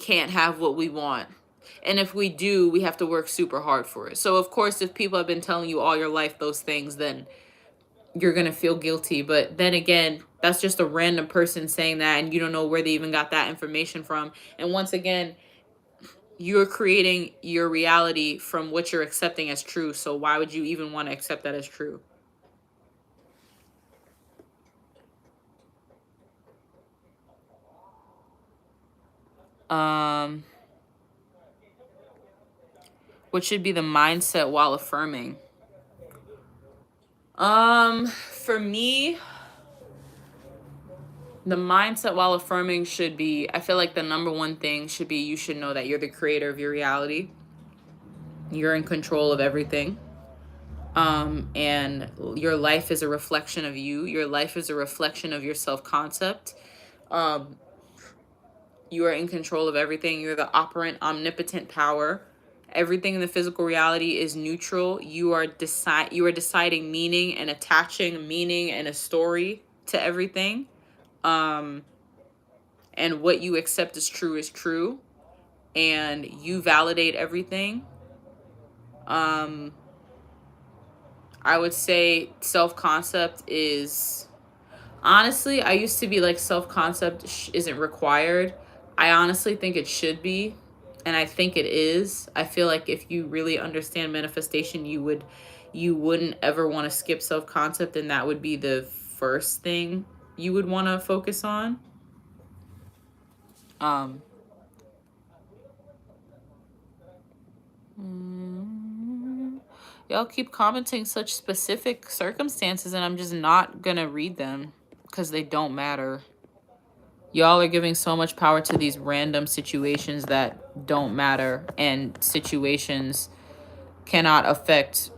can't have what we want. And if we do, we have to work super hard for it. So, of course, if people have been telling you all your life those things, then you're going to feel guilty. But then again, that's just a random person saying that, and you don't know where they even got that information from. And once again, you're creating your reality from what you're accepting as true. So why would you even want to accept that as true? What should be the mindset while affirming? For me, the mindset while affirming should be, I feel like the number one thing should be, you should know that you're the creator of your reality. You're in control of everything. And your life is a reflection of you. Your life is a reflection of your self-concept. You are in control of everything. You're the operant, omnipotent power. Everything in the physical reality is neutral. You are deciding meaning and attaching meaning and a story to everything. And what you accept as true is true. And you validate everything. I would say self-concept is, honestly, I used to be like self-concept isn't required. I honestly think it should be, and I think it is. I feel like if you really understand manifestation, you wouldn't ever want to skip self-concept, and that would be the first thing you would want to focus on. Y'all keep commenting such specific circumstances, and I'm just not gonna read them because they don't matter. Y'all are giving so much power to these random situations that don't matter, and situations cannot affect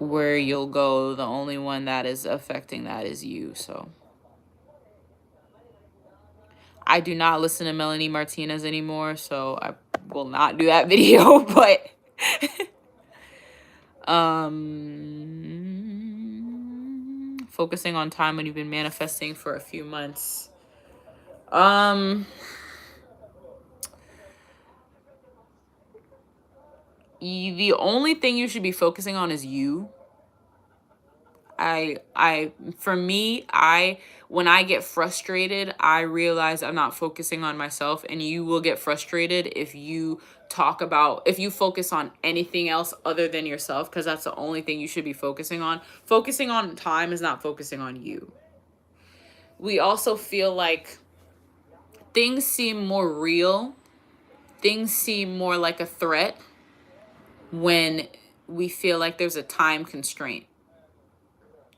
where you'll go. The only one that is affecting that is you. So I do not listen to Melanie Martinez anymore, so I will not do that video. But focusing on time when you've been manifesting for a few months. The only thing you should be focusing on is you. For me, when I get frustrated, I realize I'm not focusing on myself, and you will get frustrated if you focus on anything else other than yourself, because that's the only thing you should be focusing on. Focusing on time is not focusing on you. We also feel like things seem more real, things seem more like a threat when we feel like there's a time constraint.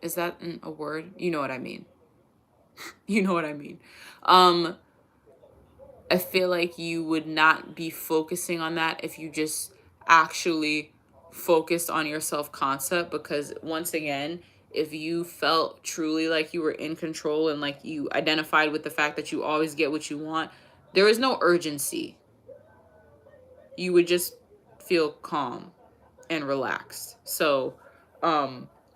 Is that a word? You know what I mean. You know what I mean. I feel like you would not be focusing on that if you just actually focused on your self-concept, because once again, if you felt truly like you were in control and like you identified with the fact that you always get what you want, there is no urgency. You would just feel calm and relaxed. So,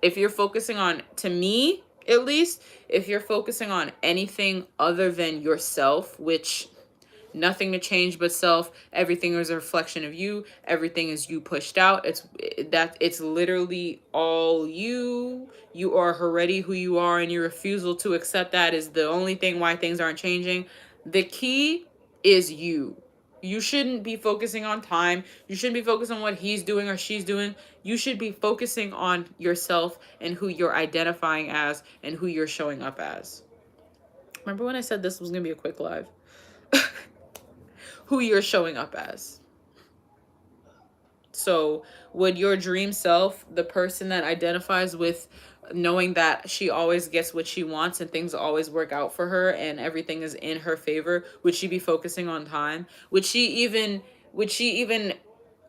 if you're focusing on, to me at least, if you're focusing on anything other than yourself, which nothing to change but self, everything is a reflection of you, everything is you pushed out, it's literally all you are already who you are, and your refusal to accept that is the only thing why things aren't changing. The key is you shouldn't be focusing on time. You shouldn't be focusing on what he's doing or she's doing. You should be focusing on yourself and who you're identifying as and who you're showing up as. Remember when I said this was going to be a quick live? Who you're showing up as. So would your dream self, the person that identifies with knowing that she always gets what she wants and things always work out for her and everything is in her favor, would she be focusing on time? Would she even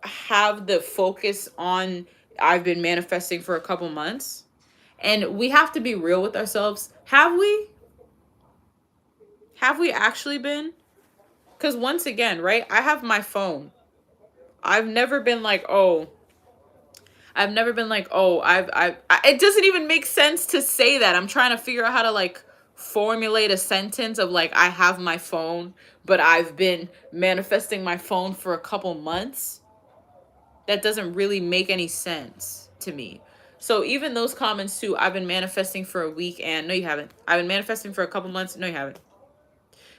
have the focus on, I've been manifesting for a couple months? And we have to be real with ourselves. Have we actually been? Because once again, right, I have my phone. I've never been like, oh, it doesn't even make sense to say that. I'm trying to figure out how to like formulate a sentence of like, I have my phone, but I've been manifesting my phone for a couple months. That doesn't really make any sense to me. So even those comments too, I've been manifesting for a week, and no, you haven't. I've been manifesting for a couple months. No, you haven't.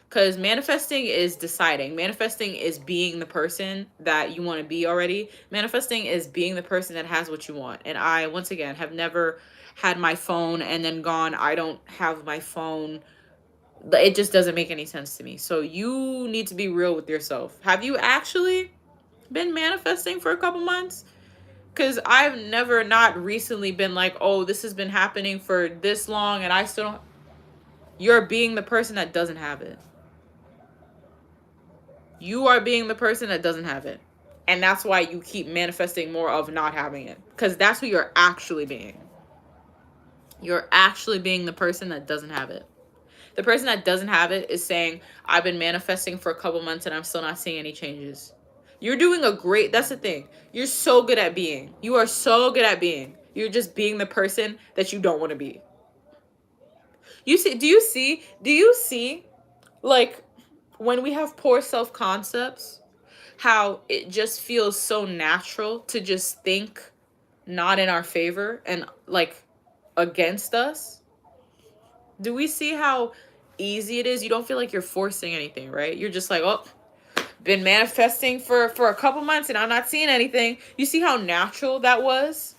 Because manifesting is deciding. Manifesting is being the person that you want to be already. Manifesting is being the person that has what you want. And I, once again, have never had my phone and then gone, I don't have my phone. It just doesn't make any sense to me. So you need to be real with yourself. Have you actually been manifesting for a couple months? Because I've never not recently been like, oh, this has been happening for this long and I still don't. You're being the person that doesn't have it. You are being the person that doesn't have it. And that's why you keep manifesting more of not having it. Because that's who you're actually being. You're actually being the person that doesn't have it. The person that doesn't have it is saying, I've been manifesting for a couple months and I'm still not seeing any changes. You're doing a great, that's the thing. You're so good at being. You are so good at being. You're just being the person that you don't want to be. Do you see, like, when we have poor self-concepts, how it just feels so natural to just think not in our favor and, like, against us? Do we see how easy it is? You don't feel like you're forcing anything, right? You're just like, oh, been manifesting for a couple months and I'm not seeing anything. You see how natural that was?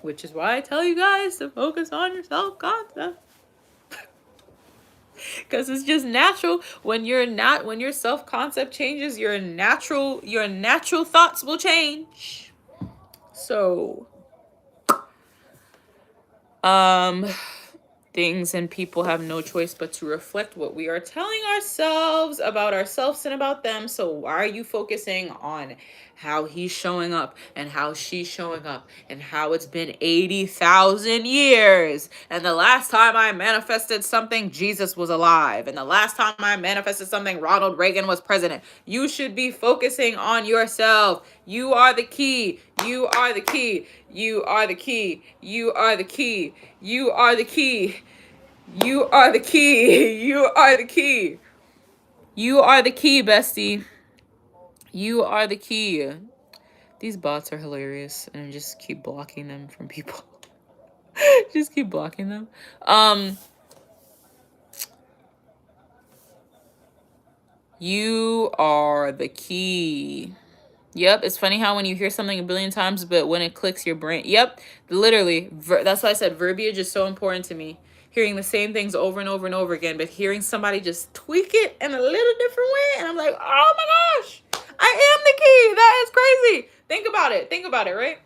Which is why I tell you guys to focus on your self-concept. Because it's just natural. When your self-concept changes, your natural thoughts will change. So things and people have no choice but to reflect what we are telling ourselves about ourselves and about them. So why are you focusing on how he's showing up and how she's showing up and how it's been 80,000 years? And the last time I manifested something, Jesus was alive. And the last time I manifested something, Ronald Reagan was president. You should be focusing on yourself. You are the key. You are the key. You are the key. You are the key. You are the key. You are the key. You are the key. You are the key, bestie. You are the key. These bots are hilarious, and I just keep blocking them from people. Just keep blocking them. You are the key. Yep, it's funny how when you hear something a billion times, but when it clicks your brain. Yep, literally. That's why I said verbiage is so important to me. Hearing the same things over and over and over again, but hearing somebody just tweak it in a little different way, and I'm like, oh my gosh, I am the key. That is crazy. Think about it. Think about it, right?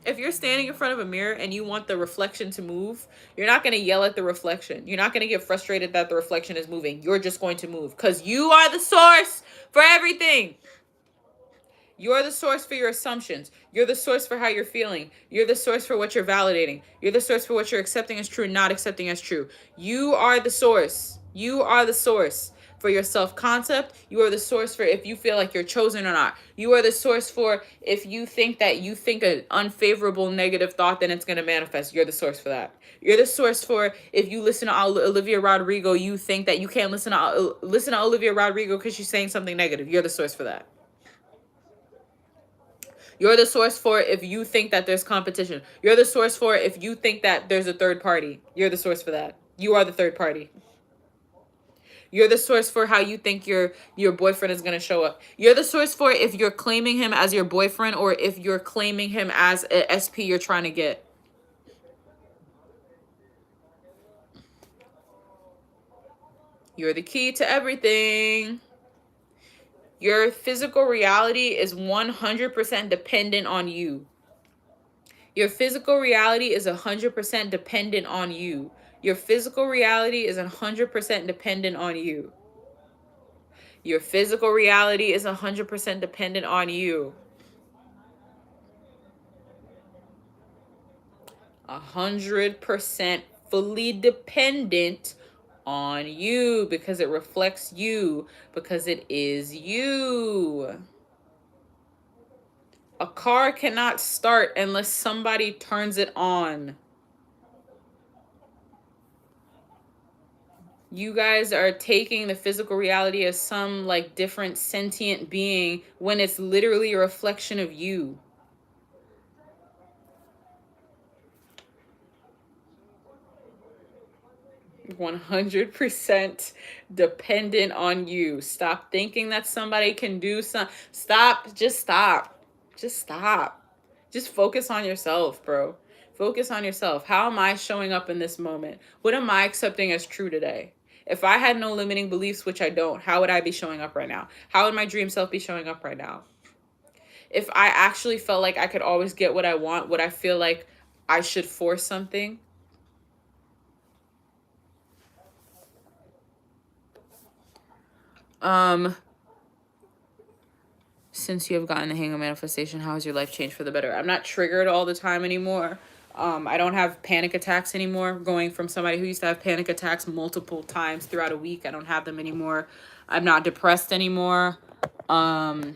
If you're standing in front of a mirror and you want the reflection to move, you're not going to yell at the reflection. You're not going to get frustrated that the reflection is moving. You're just going to move because you are the source for everything. You're the source for your assumptions. You're the source for how you're feeling. You're the source for what you're validating. You're the source for what you're accepting as true and not accepting as true. You are the source. You are the source for your self-concept. You are the source for if you feel like you're chosen or not. You are the source for if you think an unfavorable negative thought, then it's going to manifest. You're the source for that. You're the source for if you listen to Olivia Rodrigo, you think that you can't listen to Olivia Rodrigo because she's saying something negative. You're the source for that. You're the source for if you think that there's competition. You're the source for if you think that there's a third party. You're the source for that. You are the third party. You're the source for how you think your boyfriend is going to show up. You're the source for if you're claiming him as your boyfriend or if you're claiming him as a SP you're trying to get. You're the key to everything. Your physical reality is 100% dependent on you. Your physical reality is 100% dependent on you. Your physical reality is 100% dependent on you. Your physical reality is 100% dependent on you. 100% fully dependent on you because it reflects you, because it is you. A car cannot start unless somebody turns it on. You guys are taking the physical reality as some like different sentient being when it's literally a reflection of you. 100% dependent on you. Stop thinking that somebody can do some. Stop. Just stop. Just stop. Just focus on yourself, bro. Focus on yourself. How am I showing up in this moment? What am I accepting as true today? If I had no limiting beliefs, which I don't, how would I be showing up right now? How would my dream self be showing up right now? If I actually felt like I could always get what I want, would I feel like I should force something? Since you have gotten the hang of manifestation, how has your life changed for the better? I'm not triggered all the time anymore. I don't have panic attacks anymore. Going from somebody who used to have panic attacks multiple times throughout a week, I don't have them anymore. I'm not depressed anymore. I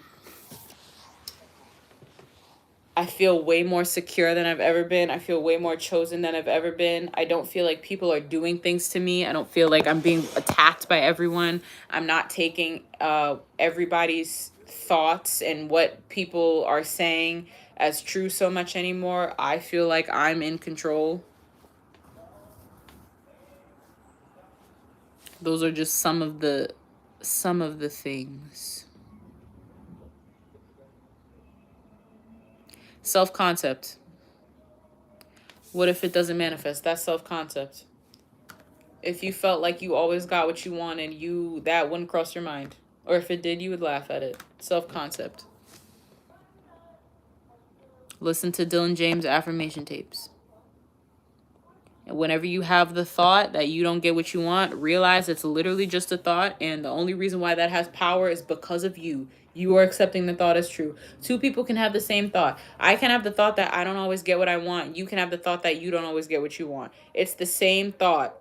feel way more secure than I've ever been. I feel way more chosen than I've ever been. I don't feel like people are doing things to me. I don't feel like I'm being attacked by everyone. I'm not taking everybody's thoughts and what people are saying as true so much anymore. I feel like I'm in control. Those are just some of the things. Self-concept. What if it doesn't manifest? That's self-concept. If you felt like you always got what you wanted, that wouldn't cross your mind. Or if it did, you would laugh at it. Self-concept. Listen to Dylan James affirmation tapes. And whenever you have the thought that you don't get what you want, realize it's literally just a thought, and the only reason why that has power is because of you. You are accepting the thought as true. Two people can have the same thought. I can have the thought that I don't always get what I want. You can have the thought that you don't always get what you want. It's the same thought.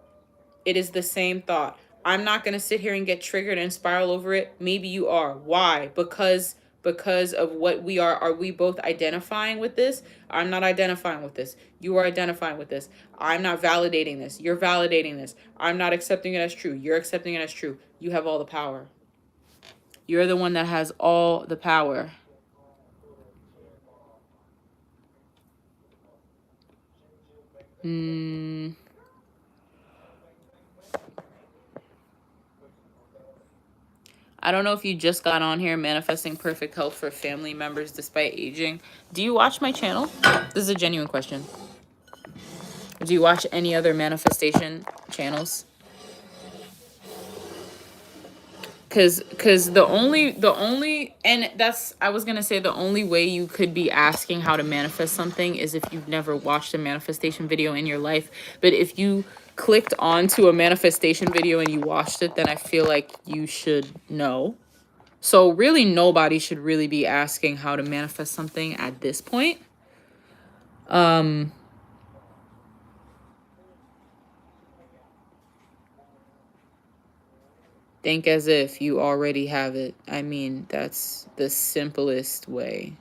It is the same thought. I'm not going to sit here and get triggered and spiral over it. Maybe you are. Why? Because of what we are we both identifying with this? I'm not identifying with this. You are identifying with this. I'm not validating this. You're validating this. I'm not accepting it as true. You're accepting it as true. You have all the power. You're the one that has all the power. I don't know if you just got on here, manifesting perfect health for family members despite aging. Do you watch my channel? This is a genuine question. Do you watch any other manifestation channels? Cause the only and that's I was gonna say the only way you could be asking how to manifest something is if you've never watched a manifestation video in your life. But if you clicked onto a manifestation video and you watched it, then I feel like you should know. So really nobody should really be asking how to manifest something at this point. Think as if you already have it. I mean, that's the simplest way.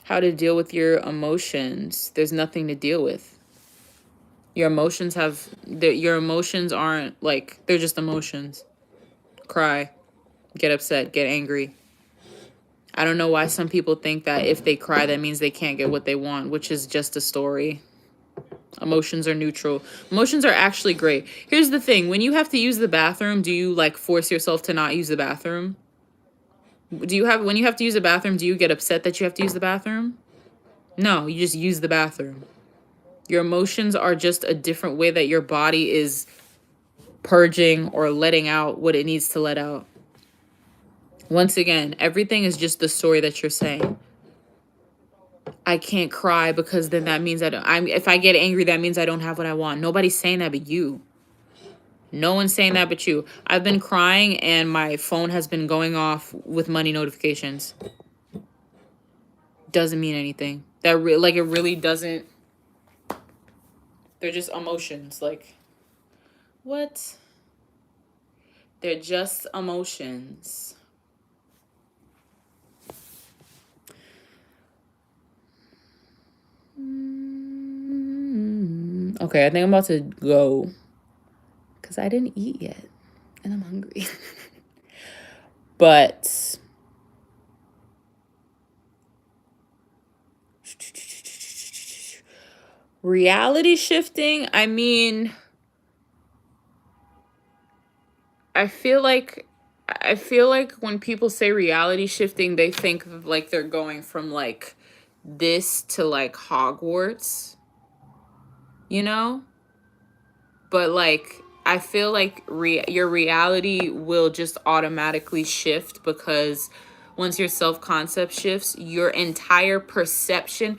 How to deal with your emotions. There's nothing to deal with. Your emotions aren't like, they're just emotions. Cry, get upset, get angry. I don't know why some people think that if they cry, that means they can't get what they want, which is just a story. Emotions are neutral. Emotions are actually great. Here's the thing. When you have to use the bathroom, do you like force yourself to not use the bathroom? When you have to use the bathroom, do you get upset that you have to use the bathroom? No, you just use the bathroom. Your emotions are just a different way that your body is purging or letting out what it needs to let out. Once again, everything is just the story that you're saying. I can't cry because then that means if I get angry, that means I don't have what I want. Nobody's saying that but you. No one's saying that but you. I've been crying and my phone has been going off with money notifications. Doesn't mean anything. It really doesn't. They're just emotions. Like, what? They're just emotions. Okay, I think I'm about to go because I didn't eat yet and I'm hungry. But reality shifting, I mean, I feel like when people say reality shifting, they think like they're going from like this to like Hogwarts, you know? But like I feel like your reality will just automatically shift because once your self-concept shifts, your entire perception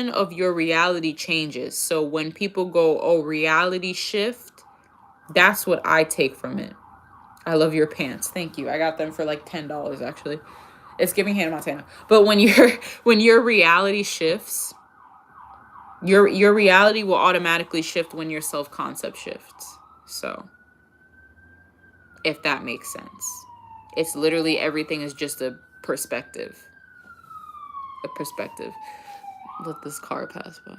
of your reality changes. So when people go, "Oh, reality shift," that's what I take from it. I love your pants. Thank you. I got them for like $10 actually. It's giving Hannah Montana. But when your reality shifts, your reality will automatically shift when your self-concept shifts. So, if that makes sense. It's literally everything is just a perspective. A perspective. Let this car pass by.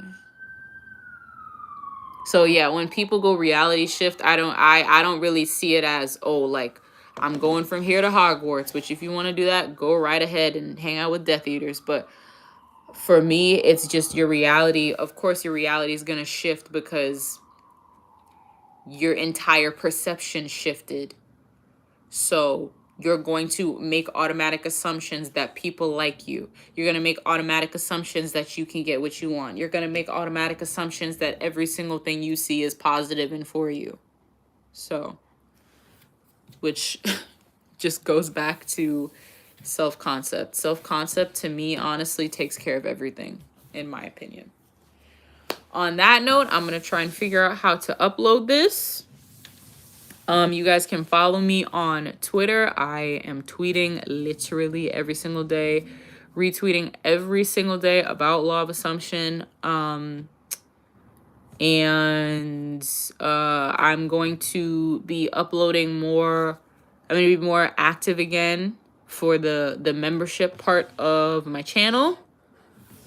So yeah, when people go reality shift, I don't really see it as, oh, like I'm going from here to Hogwarts, which if you want to do that, go right ahead and hang out with Death Eaters. But for me, it's just your reality. Of course, your reality is going to shift because your entire perception shifted. So you're going to make automatic assumptions that people like you. You're going to make automatic assumptions that you can get what you want. You're going to make automatic assumptions that every single thing you see is positive and for you. So, which just goes back to self-concept. Self-concept, to me, honestly, takes care of everything, in my opinion. On that note, I'm going to try and figure out how to upload this. You guys can follow me on Twitter. I am tweeting literally every single day, retweeting every single day about Law of Assumption. And I'm going to be uploading more. I'm going to be more active again for the membership part of my channel.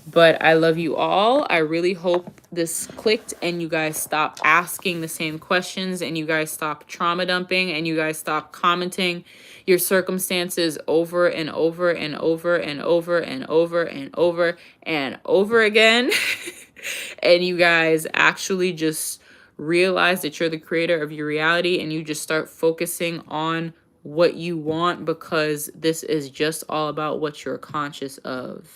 But I love you all. I really hope this clicked and you guys stop asking the same questions and you guys stop trauma dumping and you guys stop commenting your circumstances over and over and over and over and over and over and over again. And you guys actually just realize that you're the creator of your reality and you just start focusing on what you want, because this is just all about what you're conscious of.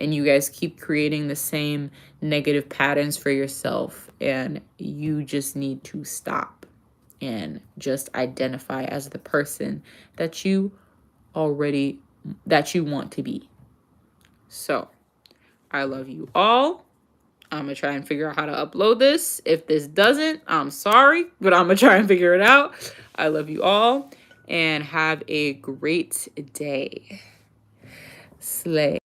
And you guys keep creating the same negative patterns for yourself, and you just need to stop and just identify as the person that you want to be. So I love you all. I'm gonna try and figure out how to upload this. If this doesn't, I'm sorry, but I'm gonna try and figure it out. I love you all and have a great day. Slay.